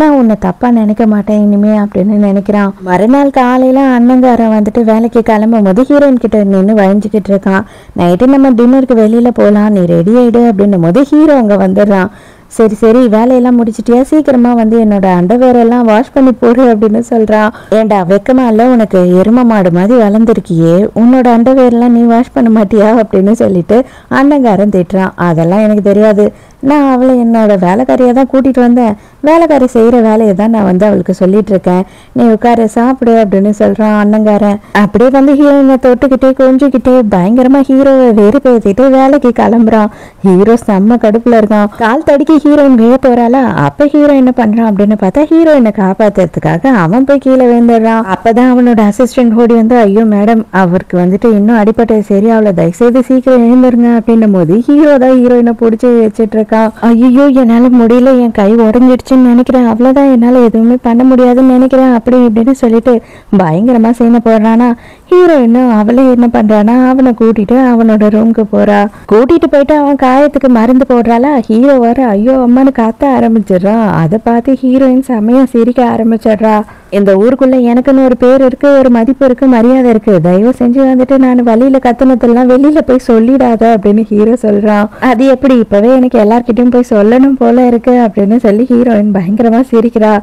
நான் உன்னை தப்பா நினைக்க மாட்டேன் இனிமே அப்படின்னு நினைக்கிறான். மறுநாள் காலையில அண்ணங்காரன் வந்துட்டு வேலைக்கு கிளம்பும் போது ஹீரோயின் கிட்ட நின்று வழிஞ்சுக்கிட்டு இருக்கான். நைட்டு நம்ம டின்னருக்கு வெளியில போகலாம், நீ ரெடி ஆயிடு அப்படின்னும் போது ஹீரோ அங்க வந்துடுறான். சரி சரி வேலையெல்லாம் முடிச்சிட்டியா, சீக்கிரமா வந்து என்னோட அண்டர்வேர் எல்லாம் வாஷ் பண்ணி போடு அப்படின்னு சொல்றான். ஏண்டா வெக்கமா இல்ல, உனக்கு எரும மாடு மாதிரி வளர்ந்துருக்கியே, உன்னோட அண்டர்வேர் எல்லாம் நீ வாஷ் பண்ண மாட்டியா அப்படின்னு சொல்லிட்டு அண்ணங்காரன் திட்டுறான். அதெல்லாம் எனக்கு தெரியாது, நான் அவளை என்னோட வேலைக்காரியை தான் கூட்டிட்டு வந்தேன், வேலைக்காரி செய்யற வேலையை தான் நான் வந்து அவளுக்கு சொல்லிட்டு இருக்கேன், நீ உட்கார சாப்பிடு அப்படின்னு சொல்றான் அண்ணங்காரன். அப்படியே வந்து ஹீரோயினை தொட்டுக்கிட்டே கொஞ்சிக்கிட்டே பயங்கரமா ஹீரோவை வெறுப்பேத்திட்டு வேலைக்கு கிளம்புறான். ஹீரோ செம்ம கடுப்புல இருக்கான். கால் தடுக்கி ஹீரோயின் விழ போறாளா, அப்ப ஹீரோ என்ன பண்றான் அப்படின்னு பார்த்தா, ஹீரோயினை காப்பாத்துறதுக்காக அவன் போய் கீழே விழுந்துடுறான். அப்பதான் அவனோட அசிஸ்டன்ட் ஓடி வந்து, ஐயோ மேடம் அவருக்கு வந்துட்டு இன்னும் அடிப்பட்டது சரி, அவளை தயவுசெய்து சீக்கிரம் எழுந்துருங்க அப்படின்னும் போது ஹீரோ தான் ஹீரோயினை பிடிச்சி வச்சுட்டு இருக்கா. ஐயோ என்னால முடியல, என் கை உடஞ்சிடுச்சுன்னு நினைக்கிறேன், அவ்வளவுதான், என்னால எதுவுமே பண்ண முடியாதுன்னு நினைக்கிறேன் அப்படி இப்படின்னு சொல்லிட்டு பயங்கரமா சீனை போடுறானா. ஹீரோயினும் அவளே என்ன பண்றானா, அவனை கூட்டிட்டு அவனோட ரூமுக்கு போறா. கூட்டிட்டு போயிட்டு அவன் காயத்துக்கு மருந்து போடுறாளா. ஹீரோ வர ஐயோ அம்மானு காத்த ஆரம்பிச்சிடுறான். அதை பார்த்து ஹீரோயின் செமையா சிரிக்க ஆரம்பிச்சிடுறா. இந்த ஊருக்குள்ள எனக்குன்னு ஒரு பேர் இருக்கு, ஒரு மதிப்பு இருக்கு, மரியாதை இருக்கு, தயவு செஞ்சு வந்துட்டு நான் வழியில கத்துனதெல்லாம் வெளியில போய் சொல்லிடாத அப்படின்னு ஹீரோ சொல்றான். அது எப்படி, இப்பவே எனக்கு எல்லார்கிட்டயும் போய் சொல்லணும் போல இருக்கு அப்படின்னு சொல்லி ஹீரோயின் பயங்கரமா சிரிக்கிறா.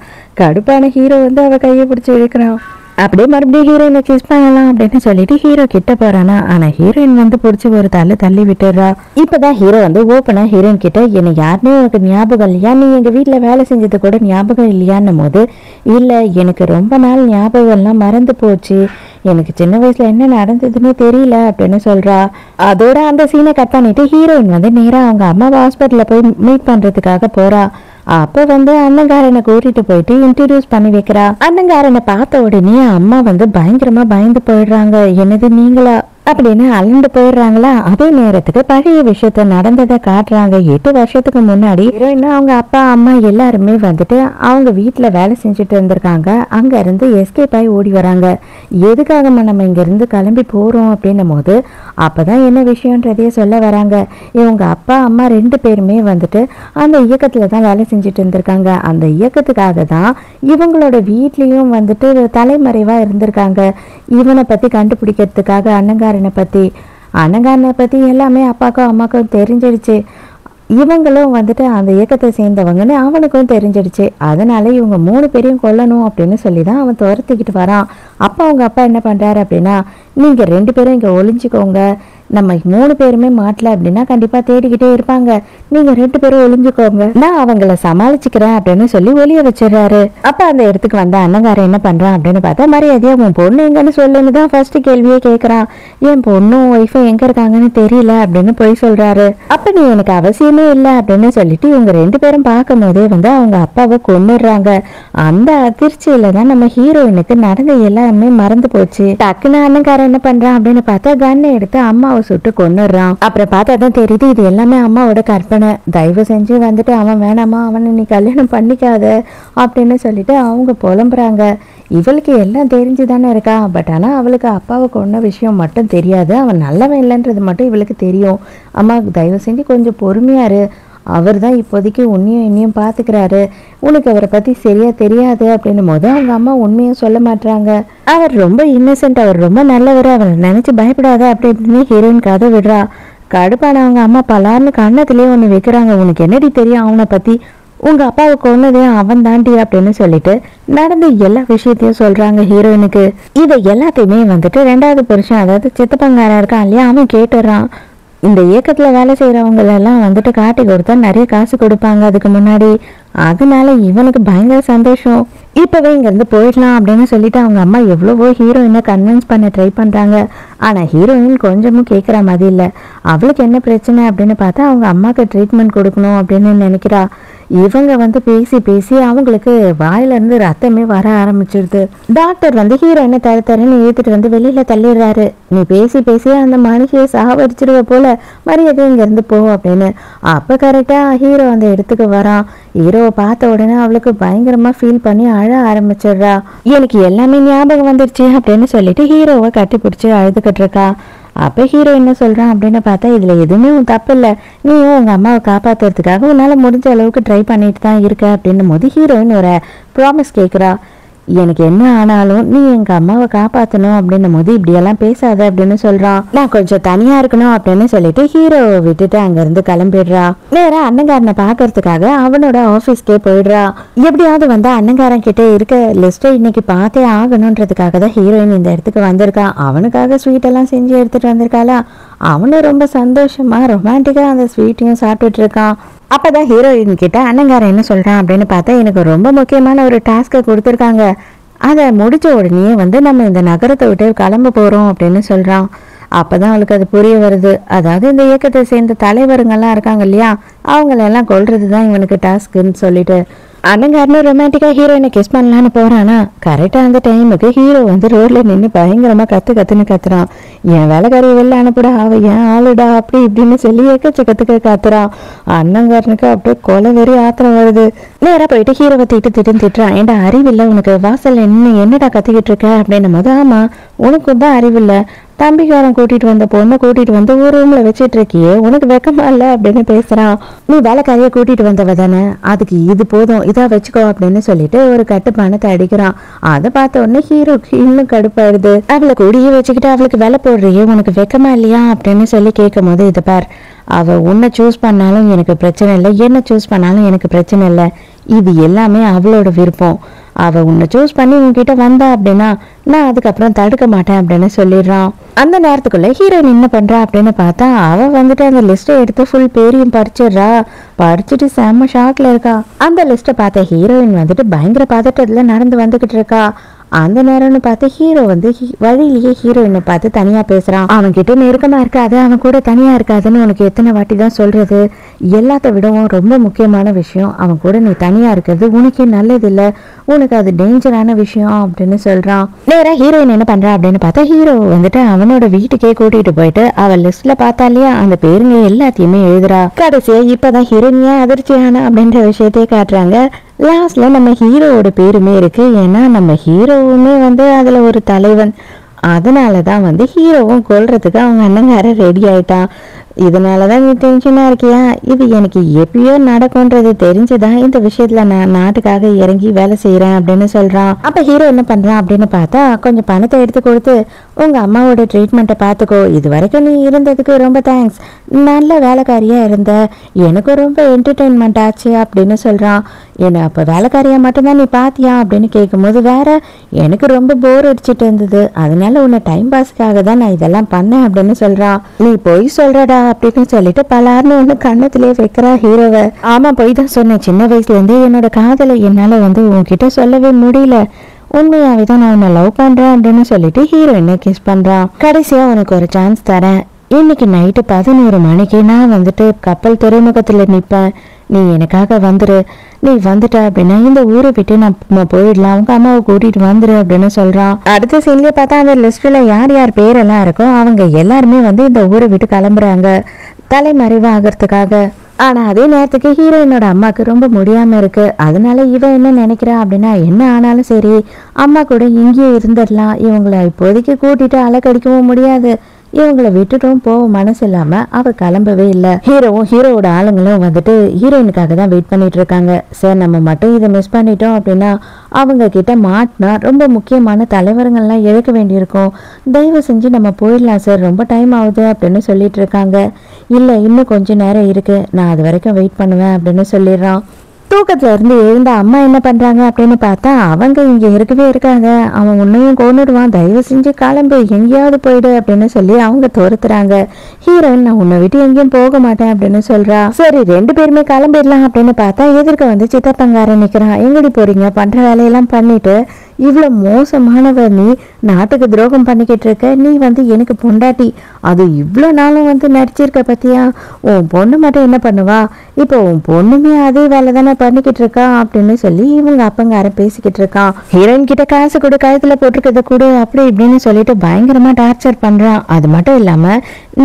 கடுப்பான ஹீரோ வந்து அவ கையை பிடிச்சி இழுக்கிறான். அப்படியே மறுபடியும் ஹீரோயினை கிஸ் பண்ணலாம் அப்படின்னு சொல்லிட்டு ஹீரோ கிட்ட போறானா. ஆனா ஹீரோயின் வந்து பிடிச்சி ஒரு தள்ளி விட்டுறா. இப்பதான் ஹீரோ வந்து ஓப்பனா ஹீரோயின் கிட்ட, என்ன யாருமே உனக்கு ஞாபகம் இல்லையா, நீ எங்க வீட்டுல வேலை செஞ்சது கூட ஞாபகம் இல்லையான்னும் போது, இல்ல எனக்கு ரொம்ப நாள் ஞாபகம் எல்லாம் மறந்து போச்சு, எனக்கு சின்ன வயசுல என்ன நடந்ததுன்னு தெரியல அப்படின்னு சொல்றா. அதோட அந்த சீனை கட் பண்ணிட்டு ஹீரோயின் வந்து நேரா அவங்க அம்மா ஹாஸ்பிட்டல்ல போய் மீட் பண்றதுக்காக போறா. அப்ப வந்து அண்ணங்காரனை கூட்டிட்டு போயிட்டு இன்ட்ரடியூஸ் பண்ணி வைக்கிறா. அண்ணங்காரனை பார்த்த உடனே அம்மா வந்து பயங்கரமா பயந்து போயிடுறாங்க. என்னது நீங்களா அப்படின்னு அலண்டு போயிடுறாங்களா. அதே நேரத்துக்கு பழைய விஷயத்த நடந்ததை காட்டுறாங்க. 8 வருஷத்துக்கு முன்னாடி ஹீரோயின் அவங்க அப்பா அம்மா எல்லாருமே வந்துட்டு அவங்க வீட்டுல வேலை செஞ்சுட்டு இருந்திருக்காங்க. அங்க இருந்து எஸ்கேப் ஆகி ஓடி வராங்க. எதுக்காக நம்ம இங்க இருந்து கிளம்பி போறோம் அப்படின்னும் போது அப்பதான் என்ன விஷயம்ன்றதையே சொல்ல வராங்க. இவங்க அப்பா அம்மா 2 பேருமே வந்துட்டு அந்த இயக்கத்துல தான் வேலை செஞ்சுட்டு இருந்திருக்காங்க. அந்த இயக்கத்துக்காக தான் இவங்களோட வீட்லயும் வந்துட்டு தலைமறைவா இருந்திருக்காங்க. இவனை பத்தி கண்டுபிடிக்கிறதுக்காக அண்ணங்காரனை பத்தி எல்லாமே அப்பாக்கும் அம்மாக்கும் தெரிஞ்சிடுச்சு. இவங்களும் வந்துட்டு அந்த இயக்கத்தை சேர்ந்தவங்கன்னு அவனுக்கும் தெரிஞ்சிடுச்சு. அதனால இவங்க 3 பேரையும் கொல்லணும் அப்படின்னு சொல்லிதான் அவன் துரத்திக்கிட்டு வரான். அப்ப அவங்க அப்பா என்ன பண்றாரு அப்படின்னா, நீங்க 2 பேரும் இங்க ஒளிஞ்சுக்கோங்க, நம்ம 3 பேருமே மாட்டல அப்படின்னா கண்டிப்பா தேடிக்கிட்டே இருப்பாங்க, நீங்க 2 பேரும் ஒளிஞ்சுக்கோங்க, நான் அவங்கள சமாளிச்சுக்கிறேன் அப்படின்னு சொல்லி ஒளிய வச்சிடறாரு. அப்ப அந்த இடத்துக்கு வந்த அண்ணங்காரன் என்ன பண்றான் அப்படின்னு பார்த்தா, மரியாதையா உன் பொண்ணு எங்கன்னு சொல்லுன்னு தான் ஃபர்ஸ்ட் கேள்வியே கேட்கறான். என் பொண்ணும் ஒய்ஃபும் எங்க இருக்காங்கன்னு தெரியல அப்படின்னு போய் சொல்றாரு. அப்ப நீ எனக்கு அவசியமே இல்லை அப்படின்னு சொல்லிட்டு இவங்க 2 பேரும் பார்க்கும் போதே வந்து அவங்க அப்பாவை கொன்னுடுறாங்க. அந்த அதிர்ச்சியில தான் நம்ம ஹீரோயினுக்கு நடந்த எல்லாமே மறந்து போச்சு. டக்குன்னு அண்ணங்காரன் என்ன பண்றான் அப்படின்னு பார்த்தா கன்னை எடுத்து அம்மாவை சுட்டு கொன்னுடுறான். அப்புறம் பார்த்தா தான் தெரியுது இது எல்லாமே அம்மாவோட கற்பனை, தயவு செஞ்சு வந்துட்டு அவன் வேணாமா, அவனை நீ கல்யாணம் பண்ணிக்காத அப்படின்னு சொல்லிட்டு அவங்க புலம்புறாங்க. இவளுக்கு எல்லாம் தெரிஞ்சுதானே இருக்கா, பட் ஆனா அவளுக்கு அப்பாவை கொன்ன விஷயம் மட்டும் தெரியாது, அவன் நல்லவன் இல்லைன்றது மட்டும் இவளுக்கு தெரியும். அம்மா தயவு செஞ்சு கொஞ்சம் பொறுமையாரு, அவர் தான் இப்போதைக்கு உன்னையும் என்னையும் பார்த்துக்கிறாரு, உனக்கு அவரை பத்தி சரியா தெரியாது அப்படின்னும் போது அவங்க அம்மா உண்மையும் சொல்ல மாட்டாங்க. அவர் ரொம்ப இன்னசென்ட், அவர் ரொம்ப நல்லவர், அவரை நினைச்சு பயப்படாத அப்படி இப்படின்னு ஹீரோயின் கதை விடுறா. கடுப்பான அவங்க அம்மா பலார்னு கண்ணத்திலேயே ஒண்ணு வைக்கிறாங்க, உனக்கு என்னடி தெரியும் அவனை பத்தி, உங்க அப்பாவை கொன்னதே அவன் தாண்டி அப்படின்னு சொல்லிட்டு நடந்த எல்லா விஷயத்தையும் சொல்றாங்க ஹீரோயினுக்கு. இதை எல்லாத்தையுமே வந்துட்டு 2வது புருஷன், அதாவது சித்தப்பங்காரன் இருக்கான் இல்லையா, அவன் கேட்டுறான். இந்த இயக்கத்துல வேலை செய்யறவங்களெல்லாம் வந்துட்டு காட்டி கொடுத்தா நிறைய காசு கொடுப்பாங்க அதுக்கு முன்னாடி, அதனால இவனுக்கு பயங்கர சந்தோஷம், இப்பவே இங்க இருந்து போயிடலாம் அப்படின்னு சொல்லிட்டு அவங்க அம்மா எவ்வளவோ ஹீரோயினை கன்வின்ஸ் பண்ண ட்ரை பண்றாங்க. ஆனா ஹீரோயின் கொஞ்சமும் கேட்கற மாதிரி இல்ல. அவளுக்கு என்ன பிரச்சனை அப்படின்னு பார்த்தா அவங்க அம்மாக்கு ட்ரீட்மெண்ட் கொடுக்கணும் அப்படின்னு நினைக்கிறா. இவங்க வந்து பேசி பேசி அவங்களுக்கு வாயில இருந்து ரத்தமே வர ஆரம்பிச்சிருது. டாக்டர் வந்து ஹீரோயினை தரன்னு ஏத்துட்டு வந்து வெளியில தள்ளிடுறாரு. நீ பேசி பேசி அந்த மனுஷியை சாவடிச்சிருவ போல, மரியாதை இங்க இருந்து போ அப்படின்னு. அப்ப கரெக்டா ஹீரோ அந்த இடத்துக்கு வரான். ஹீரோவை பார்த்த உடனே அவளுக்கு பயங்கரமா ஃபீல் பண்ணி அழ ஆரம்பிச்சிடுறா. எனக்கு எல்லாமே ஞாபகம் வந்துருச்சு அப்படின்னு சொல்லிட்டு ஹீரோவை கட்டி பிடிச்சி அழுதுகிட்டு இருக்கா. அப்போ ஹீரோ என்ன சொல்கிறான் அப்படின்னு பார்த்தா, இதில் எதுவுமே உன் தப்பு இல்லை, நீயும் உங்கள் அம்மாவை காப்பாற்றுறதுக்காக உன்னால் முடிஞ்ச அளவுக்கு ட்ரை பண்ணிட்டு தான் இருக்க அப்படின்னும் போது ஹீரோயின் ஒரு ப்ராமிஸ் கேட்குறா. எனக்கு என்ன ஆனாலும் நீ எங்க அம்மாவை காப்பாற்றணும் அப்படின்னும் போது இப்படியெல்லாம் பேசாத அப்படின்னு சொல்றான். நான் கொஞ்சம் தனியா இருக்கணும் அப்படின்னு சொல்லிட்டு ஹீரோவை விட்டுட்டு அங்கிருந்து கிளம்பிடுறா. நேரா அண்ணங்காரனை பாக்குறதுக்காக அவனோட ஆபீஸ்க்கே போயிடுறா. எப்படியாவது வந்து அண்ணங்காரன் கிட்ட இருக்க லிஸ்ட்டை இன்னைக்கு பார்த்தே ஆகணும்ன்றதுக்காக தான் ஹீரோயின் இந்த இடத்துக்கு வந்திருக்கான். அவனுக்காக ஸ்வீட் எல்லாம் செஞ்சு எடுத்துட்டு வந்திருக்காளா. அவனும் ரொம்ப சந்தோஷமா ரொமான்டிக்கா அந்த ஸ்வீட்டையும் சாப்பிட்டுட்டு இருக்கான். அப்பதான் ஹீரோயின் கிட்ட அண்ணங்காரன் என்ன சொல்றான் அப்படின்னு பார்த்தா, எனக்கு ரொம்ப முக்கியமான ஒரு டாஸ்கை கொடுத்துருக்காங்க, அதை முடிச்ச உடனே வந்து நம்ம இந்த நகரத்தை விட்டு கிளம்ப போறோம் அப்படின்னு சொல்றான். அப்பதான் அவளுக்கு அது புரிய வருது. அதாவது இந்த இயக்கத்தை சேர்ந்த தலைவருங்கெல்லாம் இருக்காங்க இல்லையா, அவங்களெல்லாம் கொல்றதுதான் இவனுக்கு டாஸ்க்குன்னு சொல்லிட்டு அண்ணங்காரனும் ரொமான்டிக்கா ஹீரோயினை கிஸ் பண்ணலான்னு போறானா. கரெக்டா அந்த டைமுக்கு ஹீரோ வந்து ரோட்ல நின்று பயங்கரமா கத்துன்னு கத்துறான். என் வேலைக்காரி வெளில அனுப்புடா, அவ ஏன் ஆளுடா அப்படி இப்படின்னு சொல்லி எக்கச்சக்கத்துக்கு கத்துறான். அண்ணங்காரனுக்கு அப்படியே கொலை வெறி ஆத்திரம் வருது. நேரா போயிட்டு ஹீரோவை திட்டுறான். ஏன்டா அறிவில்லை உனக்கு, வாசல் என்னடா கத்திக்கிட்டு இருக்க அப்படின்னும் போது, ஆமா உனக்கு தான் அறிவில்லை, தம்பிக்காரன் கூட்டிட்டு வந்த பொண்ணை கூட்டிட்டு வந்து ஒரு ரூம்ல வச்சிட்டு இருக்கியே, உனக்கு வெக்கமா இல்ல அப்படின்னு பேசுறான். நீ வேலைக்காரியை கூட்டிட்டு வந்தவ தானே, அதுக்கு இது போதும், இதா வச்சுக்கோ அப்படின்னு சொல்லிட்டு ஒரு கட்டுப்பானத்தை அடிக்கிறான். அதை பார்த்த உடனே ஹீரோக்கு இன்னும் கடுப்பாயிடுது. அவளை கூடியே வச்சுக்கிட்டு அவளுக்கு வேலை போடுறியே, உனக்கு வெக்கமா இல்லையா அப்படின்னு சொல்லி கேட்கும் போது, இது பார், அவ உன்னை சூஸ் பண்ணாலும் எனக்கு பிரச்சனை இல்லை, என்ன சூஸ் பண்ணாலும் எனக்கு பிரச்சனை இல்லை, இது எல்லாமே அவளோட விருப்பம். அவ உன்னை சூஸ் பண்ணி உன்கிட்ட வந்தா அப்படின்னா நான் அதுக்கப்புறம் தடுக்க மாட்டேன் அப்படின்னு சொல்லிடுறான். அந்த நேரத்துக்குள்ள ஹீரோயின் என்ன பண்றா அப்படின்னு பார்த்தா, அவ வந்துட்டு அந்த லிஸ்ட்டை எடுத்து ஃபுல் பேரையும் படிச்சிடுறா. படிச்சுட்டு செம்ம ஷாக்ல இருக்கா. அந்த லிஸ்ட்டை பார்த்த ஹீரோயின் வந்துட்டு பயங்கர பதட்டத்துல நடந்து வந்துகிட்டு இருக்கா. அந்த நேரம்னு பார்த்து ஹீரோ வந்து வழியிலேயே ஹீரோயினை பார்த்து தனியா பேசுறான். அவன்கிட்ட நெருக்கமா இருக்காது, அவன் கூட தனியா இருக்காதுன்னு உனக்கு எத்தனை வாட்டி தான் சொல்றது, எல்லாத்த விடவும் ரொம்ப முக்கியமான விஷயம், அவன் கூட நீ தனியா இருக்கிறது உனக்கே நல்லது இல்லை, உனக்கு அது டேஞ்சரான விஷயம் அப்படின்னு சொல்றான். நேரா ஹீரோயின் என்ன பண்றா அப்படின்னு பார்த்தா, ஹீரோ வந்துட்டு அவனோட வீட்டுக்கே கூட்டிட்டு போயிட்டு அவள் லிஸ்ட்ல பார்த்தா இல்லையா அந்த பேருங்க எல்லாத்தையுமே எழுதுறா. கடைசியா இப்பதான் ஹீரோயினியா அதிர்ச்சியான அப்படின்ற விஷயத்தையே காட்டுறாங்க. லாஸ்ட்ல நம்ம ஹீரோவோட பேருமே இருக்கு. ஏன்னா நம்ம ஹீரோவுமே வந்து அதுல ஒரு தலைவன். அதனாலதான் வந்து ஹீரோவும் கொல்றதுக்கு அவங்க அண்ணங்கார ரெடி ஆயிட்டான். இதனாலதான் நீ டென்ஷனா இருக்கியா, இது எனக்கு எப்பயோ நடக்கும்ன்றது தெரிஞ்சுதான் இந்த விஷயத்துல நான் நாட்டுக்காக இறங்கி வேலை செய்யறேன் அப்படின்னு சொல்றான். அப்ப ஹீரோ என்ன பண்றான் அப்படின்னு பார்த்தா, கொஞ்சம் பணத்தை எடுத்து கொடுத்து உங்க அம்மாவோட ட்ரீட்மெண்ட்டை பார்த்துக்கோ, இது வரைக்கும் நீ இருந்ததுக்கு ரொம்ப தேங்க்ஸ், நல்ல வேலைக்காரியா இருந்த, எனக்கு ரொம்ப என்டர்டெயின்மெண்ட் ஆச்சு அப்படின்னு சொல்றான். என்ன அப்ப வேலைக்காரியா மட்டும்தான் நீ பாத்தியா அப்படின்னு கேட்கும் போது, வேற எனக்கு ரொம்ப போர் அடிச்சுட்டு இருந்தது, அதனால உன்னை டைம் பாஸ்க்காக தான் நான் இதெல்லாம் பண்ணேன் அப்படின்னு சொல்றான். நீ போய் சொல்றடா அப்படின்னு சொல்லிட்டு பலார்னு ஒண்ணு கண்ணத்திலே வைக்கிறா ஹீரோவை. ஆமா போய் தான் சொன்னேன், சின்ன வயசுல இருந்து என்னோட காதலை என்னால வந்து உன்கிட்ட சொல்லவே முடியல, உண்மையாவே தான் நான் உன்னை லவ் பண்றேன் அப்படின்னு சொல்லிட்டு ஹீரோயினை கிஸ் பண்றான். கடைசியா உனக்கு ஒரு சான்ஸ் தரேன், இன்னைக்கு நைட்டு 11 மணிக்கு நான் வந்துட்டு கப்பல் துறைமுகத்துல நிப்பேன், நீ எனக்காக வந்துரு, நீ வந்துட்ட அப்படின்னா இந்த ஊரை விட்டு நான் போயிடலாம், அவங்க அம்மாவை கூட்டிட்டு வந்துரு அப்படின்னு சொல்றான். அடுத்த சீன்லயே பார்த்தா அந்த லிஸ்ட்ல யார் யார் பேரெல்லாம் இருக்கோ அவங்க எல்லாருமே வந்து இந்த ஊரை விட்டு கிளம்புறாங்க தலைமறைவு ஆகிறதுக்காக. ஆனா அதே நேரத்துக்கு ஹீரோயினோட அம்மாக்கு ரொம்ப முடியாம இருக்கு. அதனால இவன் என்ன நினைக்கிறா அப்படின்னா, என்ன ஆனாலும் சரி அம்மா கூட இங்கேயே இருந்துடலாம், இவங்களை இப்போதைக்கு கூட்டிட்டு அலைக்கடிக்கவும் முடியாது, இவங்களை விட்டுட்டும் போக மனசு இல்லாம அவ கிளம்பவே இல்லை. ஹீரோவும் ஹீரோவோட ஆளுங்களும் வந்துட்டு ஹீரோயினுக்காக தான் வெயிட் பண்ணிட்டு இருக்காங்க. சார் நம்ம மட்டும் இதை மிஸ் பண்ணிட்டோம் அப்படின்னா அவங்க கிட்ட மாட்டினா ரொம்ப முக்கியமான தலைவர்கள்லாம் இழக்க வேண்டியிருக்கும், தயவு செஞ்சு நம்ம போயிடலாம் சார், ரொம்ப டைம் ஆகுது அப்படின்னு சொல்லிட்டு இருக்காங்க. இல்லை இன்னும் கொஞ்சம் நேரம் இருக்கு, நான் அது வரைக்கும் வெயிட் பண்ணுவேன் அப்படின்னு சொல்லிடுறான். தூக்கத்துல இருந்து எழுந்த அம்மா என்ன பண்றாங்க அப்படின்னு பார்த்தா, அவங்க இங்க இருக்கவே இருக்காங்க, அவன் உன்னையும் கொன்னுடுவான், தயவு செஞ்சு கிளம்பு எங்கேயாவது போயிடு அப்படின்னு சொல்லி அவங்க துரத்துறாங்க. ஹீரோயின் நான் உன்னை விட்டு எங்கேயும் போக மாட்டேன் அப்படின்னு சொல்றா. சரி 2 பேருமே கிளம்பிடலாம் அப்படின்னு பார்த்தா எதிர்க்க வந்து சித்தப்பங்காரன் நிக்கிறான். எங்கடி போறீங்க, பண்ற வேலையெல்லாம் பண்ணிட்டு இவ்வளோ மோசமானவ நீ, நாட்டுக்கு துரோகம் பண்ணிக்கிட்டு இருக்க, நீ வந்து எனக்கு பொண்டாட்டி, அது இவ்வளோ நாளும் வந்து நடிச்சிருக்க பத்தியா, உன் பொண்ணு மட்டும் என்ன பண்ணுவா, இப்போ உன் பொண்ணுமே அதே வேலை தானே பண்ணிக்கிட்டு இருக்கா அப்படின்னு சொல்லி இவங்க அப்பங்காரன் பேசிக்கிட்டு இருக்கான். ஹீரோயின் கிட்ட காசு கூட கழுத்துல போட்டிருக்கிறத கூட அப்படி இப்படின்னு சொல்லிட்டு பயங்கரமா டார்ச்சர் பண்றான். அது மட்டும் இல்லாம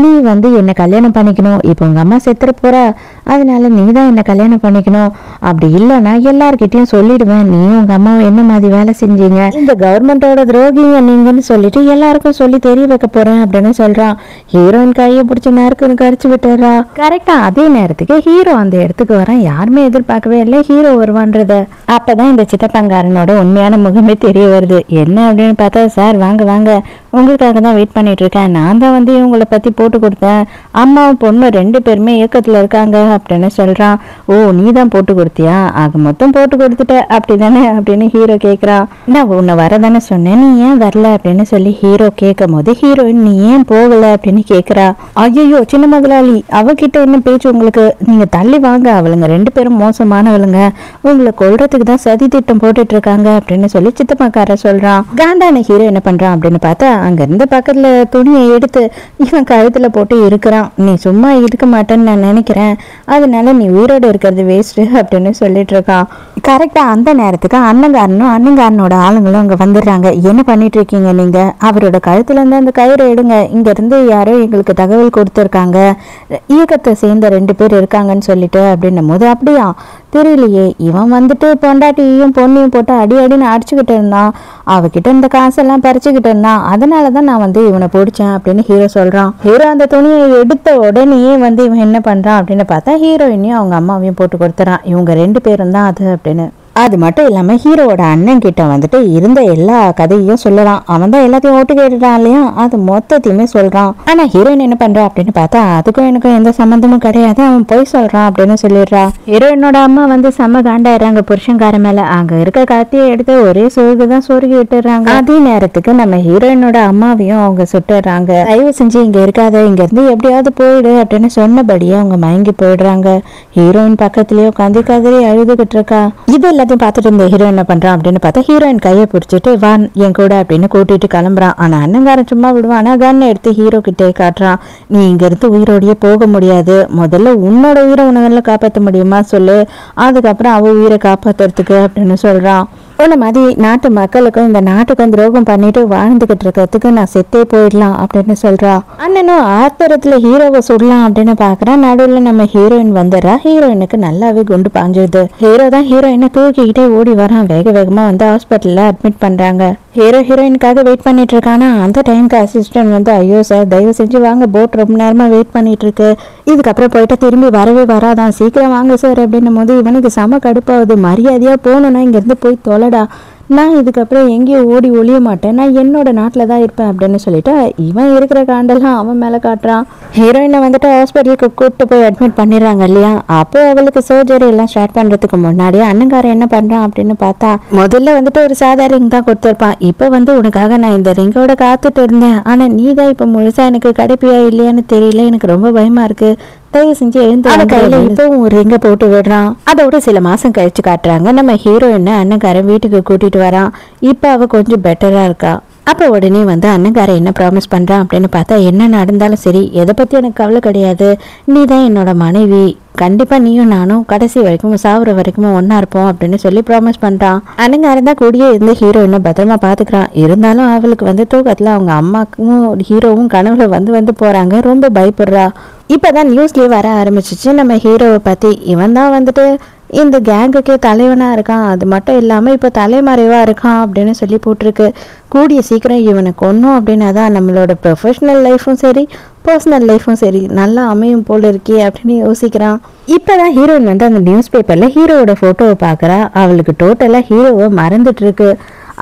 நீ வந்து என்ன கல்யாணம் பண்ணிக்கணும், இப்போ உங்க அம்மா செத்துற போறா, அதனால நீ தான் என்ன கல்யாணம் பண்ணிக்கணும், அப்படி இல்லைன்னா எல்லார்கிட்டையும் சொல்லிடுவேன் நீ உங்க அம்மா என்ன மாதிரி வேலை செஞ்சீங்க, இந்த கவர்மெண்டோட துரோகிங்க நீங்கன்னு சொல்லிட்டு எல்லாருக்கும் சொல்லி தெரிய வைக்க போறேன் அப்படின்னு சொல்றான். ஹீரோயின் கையை பிடிச்ச நேரத்துக்கு கடிச்சு விட்டுறா. கரெக்டா அதே நேரத்துக்கு ஹீரோ அந்த இடத்துக்கு வரான். யாருமே எதிர்பார்க்கவே இல்லை ஹீரோ வருவான்றத. அப்பதான் இந்த சித்தப்பங்காரனோட உண்மையான முகமே தெரிய வருது. என்ன அப்படின்னு பார்த்தா, சார் வாங்க வாங்க, உங்களுக்காக தான் வெயிட் பண்ணிட்டு இருக்கேன், நான் தான் வந்து இவங்களை பத்தி போட்டு கொடுத்தேன், அம்மாவும் பொண்ணு 2 பேருமே இயக்கத்துல இருக்காங்க அப்படின்னு சொல்றான். ஓ நீ தான் போட்டு கொடுத்தியா, ஆக மொத்தம் போட்டு கொடுத்துட்ட அப்படிதானே அப்படின்னு ஹீரோ கேட்குறான். நான் உன்னை வரதானே சொன்னேன், நீ ஏன் வரல அப்படின்னு சொல்லி ஹீரோ கேட்கும் போது ஹீரோயின் நீ ஏன் போகல அப்படின்னு கேட்குறா. ஐயோ சின்ன முதலாளி, அவகிட்ட என்ன பேச்சு உங்களுக்கு, நீங்க தள்ளி வாங்க, அவளுங்க 2 பேரும் மோசமானவளுங்க, உங்களை கொல்றதுக்கு தான் சதி திட்டம் போட்டுட்டு இருக்காங்க அப்படின்னு சொல்லி சித்தப்பாக்கார சொல்றான். காண்டான ஹீரோ என்ன பண்றான் அப்படின்னு பார்த்தா, அங்க இருந்த பக்கத்துல துணியை எடுத்து இவன் கழுத்துல போட்டு இருக்கிறான். நீ சும்மா இருக்க மாட்டேன்னு நான் நினைக்கிறேன், அதனால நீ உயிரோடு இருக்கிறது வேஸ்ட் அப்படின்னு சொல்லிட்டு இருக்கான். கரெக்டா அந்த நேரத்துக்கு அண்ணங்காரனோட ஆளுங்களும் அங்க வந்துடுறாங்க. என்ன பண்ணிட்டு இருக்கீங்க நீங்க, அவரோட கழுத்துல இருந்து அந்த கயிறை எடுங்க, இங்க இருந்து யாரோ எங்களுக்கு தகவல் கொடுத்துருக்காங்க, இயக்கத்தை சேர்ந்த 2 பேர் இருக்காங்கன்னு சொல்லிட்டு அப்படின்னும் போது, அப்படியா தெரியலையே, இவன் வந்துட்டு பொண்டாட்டியையும் பொண்ணையும் போட்டு அடி அடின்னு அடிச்சுக்கிட்டு இருந்தான், அவகிட்ட இந்த காசெல்லாம் பறிச்சுக்கிட்டு இருந்தான், அதனாலதான் நான் வந்து இவனை பிடிச்சேன் அப்படின்னு ஹீரோ சொல்றான். ஹீரோ அந்த துணியை எடுத்த உடனே வந்து இவன் என்ன பண்றான் அப்படின்னு பார்த்தா, ஹீரோயினையும் அவங்க அம்மாவையும் போட்டு கொடுத்துறான். இவங்க 2 பேரும் தான் அது அப்படின்னு. அது மட்டும் இல்லாம ஹீரோவோட அண்ணன் கிட்ட வந்துட்டு இருந்த எல்லா கதையும் சொல்லலாம். அவன் தான் எல்லாத்தையும் ஓட்டு கேட்டுட்டான் இல்லையா, அது மொத்தத்தையுமே சொல்றான். ஆனா ஹீரோயின் என்ன பண்றா அப்படின்னு பார்த்தா, அதுக்கும் எனக்கும் எந்த சம்பந்தமும் கிடையாது, அவன் போய் சொல்றான் அப்படின்னு சொல்லிடுறா. ஹீரோயினோட அம்மா வந்து செம்ம காண்டாயிடுறாங்க புருஷன்கார மேல. அங்க இருக்க கத்தியை எடுத்து ஒரே சொருகுதான் சொருகி விட்டுறாங்க. அதே நேரத்துக்கு நம்ம ஹீரோயினோட அம்மாவையும் அவங்க சுட்டுறாங்க. தயவு செஞ்சு இங்க இருக்காத, இங்க இருந்து எப்படியாவது போயிடு அப்படின்னு சொன்னபடியே அவங்க மயங்கி போயிடுறாங்க. ஹீரோயின் பக்கத்துலயே உட்காந்து கதறி அழுதுகிட்டு இருக்கா. இது எல்லாத்தையும் பார்த்துட்டு இருந்த ஹீரோ என்ன பண்றான் அப்படின்னு பார்த்தா, ஹீரோயின் கையை பிடிச்சிட்டு வான் என் கூட அப்படின்னு கூட்டிட்டு கிளம்புறான். ஆனா அண்ணங்காரன் சும்மா விடுவானா, கண்ணை எடுத்து ஹீரோ கிட்டே காட்டுறான். நீ இங்க இருந்து உயிரோடையே போக முடியாது, முதல்ல உன்னோட உயிரை உனவெல்லாம் காப்பாற்ற முடியுமா சொல்லு, அதுக்கப்புறம் அவ உயிரை காப்பாத்துறதுக்கு அப்படின்னு சொல்றான். உன்ன மாதிரி நாட்டு மக்களுக்கும் இந்த நாட்டுக்கும் துரோகம் பண்ணிட்டு வாழ்ந்துகிட்டு இருக்கிறதுக்கு நான் செத்தே போயிடலாம் அப்படின்னு சொல்றா. அண்ணனும் ஆத்திரத்துல ஹீரோவை சுடலாம் அப்படின்னு பாக்குறான். நடுவில் நம்ம ஹீரோயின் வந்துடுறா. ஹீரோயினுக்கு நல்லாவே குண்டு பாஞ்சுது. ஹீரோ தான் ஹீரோயினை தூக்கிக்கிட்டே ஓடி வரான். வேக வேகமா வந்து ஹாஸ்பிட்டல்ல அட்மிட் பண்றாங்க. ஹீரோயினுக்காக வெயிட் பண்ணிட்டு இருக்கானா, அந்த டைமுக்கு அசிஸ்டன்ட் வந்து ஐயோ சார் தயவு செஞ்சு வாங்க, போட் ரொம்ப நேரமா வெயிட் பண்ணிட்டு இருக்கு, இதுக்கப்புறம் போயிட்டு திரும்பி வரவே வராதான், சீக்கிரம் வாங்க சார் அப்படின்னும் போது இவனுக்கு செம கடுப்பாகுது. மரியாதையா போகணும்னா இங்க இருந்து போய் தொலைடா, நான் இதுக்கப்புறம் எங்கேயும் ஓடி ஒளிய மாட்டேன், நான் என்னோட நாட்டில் தான் இருப்பேன் அப்படின்னு சொல்லிட்டு இவன் இருக்கிற காண்டெல்லாம் அவன் மேலே காட்டுறான். ஹீரோயினை வந்துட்டு ஹாஸ்பிட்டலுக்கு கூப்பிட்டு போய் அட்மிட் பண்ணிடுறாங்க இல்லையா. அப்போ அவளுக்கு சர்ஜரி எல்லாம் ஸ்டார்ட் பண்ணுறதுக்கு முன்னாடியே அண்ணங்காரன் என்ன பண்ணுறான் அப்படின்னு பார்த்தா, முதல்ல வந்துட்டு ஒரு சாதா ரிங் தான் கொடுத்துருப்பான். இப்போ வந்து உனக்காக நான் இந்த ரிங்கோட காத்துட்டு இருந்தேன், ஆனால் நீ தான் இப்போ முழுசா எனக்கு கிடைப்பியா இல்லையான்னு தெரியல, எனக்கு ரொம்ப பயமா இருக்கு, தயவு செஞ்சு எழுந்து கையில இப்பவும் ஒரு ரிங்க போட்டு விடுறான். அதோட சில மாசம் கழிச்சு காட்டுறாங்க. நம்ம ஹீரோயின் அண்ணங்காரன் வீட்டுக்கு கூட்டிட்டு வரான். இப்ப அவ கொஞ்சம் பெட்டரா இருக்கா. அப்போ உடனே வந்து அண்ணங்காரன் என்ன ப்ராமிஸ் பண்ணுறான் அப்படின்னு பார்த்தா, என்ன நடந்தாலும் சரி எதை பற்றி எனக்கு கவலை கிடையாது, நீ தான் என்னோட மனைவி, கண்டிப்பாக நீயும் நானும் கடைசி வரைக்கும் சாவுற வரைக்கும் ஒன்றா இருப்போம் அப்படின்னு சொல்லி ப்ராமிஸ் பண்ணுறான். அண்ணங்காரன் தான் கூடியே இருந்து ஹீரோயினை பத்திரமா பார்த்துக்கிறான். இருந்தாலும் அவளுக்கு வந்து தூக்கத்தில் அவங்க அம்மாக்கும் ஹீரோவும் கனவுல வந்து போகிறாங்க. ரொம்ப பயப்படுறா. இப்போதான் நியூஸ்லேயே வர ஆரம்பிச்சிச்சு நம்ம ஹீரோவை பற்றி. இவன் தான் வந்துட்டு இந்த கேங்குக்கே தலைவனாக இருக்கான், அது மட்டும் இல்லாமல் இப்போ தலைமறைவாக இருக்கான் அப்படின்னு சொல்லி போட்டிருக்கு. கூடிய சீக்கிரம் இவனை கொன்னோம் அப்படின்னா தான் நம்மளோட ப்ரொஃபஷ்னல் லைஃப்பும் சரி பர்சனல் லைஃப்பும் சரி நல்லா அமையும் போல் இருக்கே அப்படின்னு யோசிக்கிறான். இப்போதான் ஹீரோயின் வந்து அந்த நியூஸ் பேப்பரில் ஹீரோவோட ஃபோட்டோவை பார்க்குறா. அவளுக்கு டோட்டலாக ஹீரோவை மறந்துட்டு இருக்கு.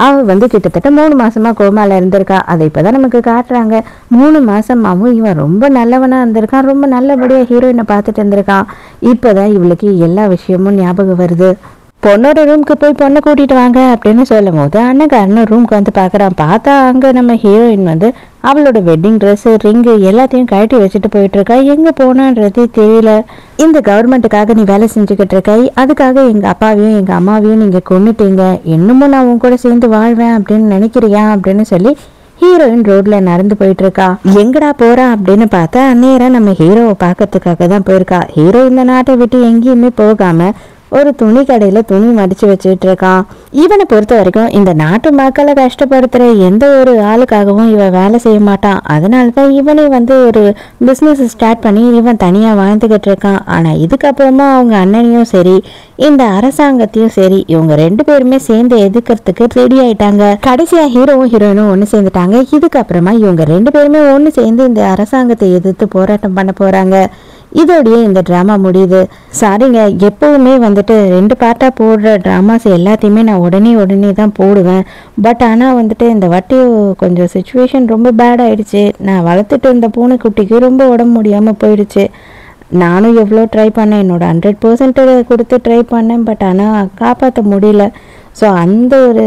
அவள் வந்து கிட்டத்தட்ட 3 மாசமா கோமால இருந்திருக்கா. அதை இப்போதான் நமக்கு காட்டுறாங்க. 3 மாசமாவும் இவன் ரொம்ப நல்லவனா இருந்திருக்கான், ரொம்ப நல்லபடியா ஹீரோயினை பார்த்துட்டு இருந்திருக்கான். இப்போதான் இவளுக்கு எல்லா விஷயமும் ஞாபகம் வருது. பொண்ணோட ரூமுக்கு போய் பொண்ணை கூட்டிட்டு வாங்க அப்படின்னு சொல்லும் போது அண்ணன் ரூமுக்கு வந்து பார்க்குறான். பார்த்தா அங்கே நம்ம ஹீரோயின் வந்து அவளோட வெட்டிங் ட்ரெஸ்ஸு ரிங்கு எல்லாத்தையும் கழட்டி வச்சுட்டு போயிட்டு இருக்கா. எங்கே போனான்றதே தெரியல. இந்த கவர்மெண்ட்டுக்காக நீ வேலை செஞ்சுக்கிட்டு இருக்க, அதுக்காக எங்கள் அப்பாவையும் எங்கள் அம்மாவையும் நீங்கள் கொண்டுட்டீங்க, இன்னமும் நான் உன் கூட சேர்ந்து வாழ்வேன் அப்படின்னு நினைக்கிறியா அப்படின்னு சொல்லி ஹீரோயின் ரோட்ல நடந்து போயிட்டு இருக்கா. எங்கடா போறா அப்படின்னு பார்த்தா நேரம் நம்ம ஹீரோவை பார்க்கறதுக்காக தான் போயிருக்கா. ஹீரோ இந்த நாட்டை விட்டு எங்கேயுமே போகாம ஒரு துணி கடையில துணி மடிச்சு வச்சுட்டு இருக்கான். இவனை பொறுத்த வரைக்கும் இந்த நாட்டு மக்களை கஷ்டப்படுத்துற எந்த ஒரு ஆளுக்காகவும் இவன் வேலை செய்ய மாட்டான். அதனாலதான் இவனே வந்து ஒரு பிசினஸ் ஸ்டார்ட் பண்ணி இவன் தனியா வாழ்ந்துகிட்டு இருக்கான். ஆனா இதுக்கப்புறமா அவங்க அண்ணனையும் சரி இந்த அரசாங்கத்தையும் சரி இவங்க 2 பேருமே சேர்ந்து எதிர்க்கிறதுக்கு ரெடி ஆயிட்டாங்க. கடைசியா ஹீரோவும் ஹீரோயினும் ஒண்ணு சேர்ந்துட்டாங்க. இதுக்கப்புறமா இவங்க 2 பேருமே ஒண்ணு சேர்ந்து இந்த அரசாங்கத்தை எதிர்த்து போராட்டம் பண்ண போறாங்க. இதோடைய இந்த ட்ராமா முடியுது. சாரிங்க, எப்பவுமே வந்துட்டு 2 பார்ட்டாக போடுற ட்ராமாஸ் எல்லாத்தையுமே நான் உடனே தான் போடுவேன். பட் ஆனால் வந்துட்டு இந்த வாட்டி கொஞ்சம் சுச்சுவேஷன் ரொம்ப பேட் ஆயிடுச்சு. நான் வளர்த்துட்டு இருந்த பூனைக்குட்டிக்கு ரொம்ப உடம்பு முடியாமல் போயிடுச்சு. நானும் எவ்வளோ ட்ரை பண்ணேன், என்னோட 100% கொடுத்து ட்ரை பண்ணேன். பட் ஆனால் காப்பாற்ற முடியல. ஸோ அந்த ஒரு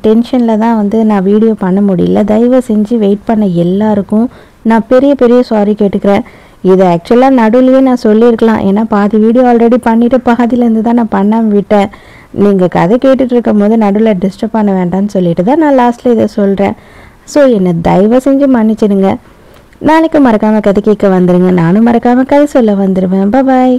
டென்ஷனில் தான் வந்து நான் வீடியோ பண்ண முடியல. தயவு செஞ்சு வெயிட் பண்ண எல்லாருக்கும் நான் பெரிய சாரி கேட்டுக்கிறேன். இது ஆக்சுவலாக நடுவுலையே நான் சொல்லியிருக்கலாம். ஏன்னா பாதி வீடியோ ஆல்ரெடி பண்ணிவிட்டு பாதியிலேருந்து தான் நான் பண்ணாமல் விட்டேன். நீங்கள் கதை கேட்டுட்டு இருக்கும் போது நடுவில் டிஸ்டர்ப் பண்ண வேண்டாம்னு சொல்லிட்டு தான் நான் லாஸ்ட்டில் இதை சொல்கிறேன். ஸோ என்னை தயவு செஞ்சு மன்னிச்சிடுங்க. நாளைக்கு மறக்காமல் கதை கேட்க வந்துடுங்க. நானும் மறக்காமல் கதை சொல்ல வந்துடுவேன். பாய்.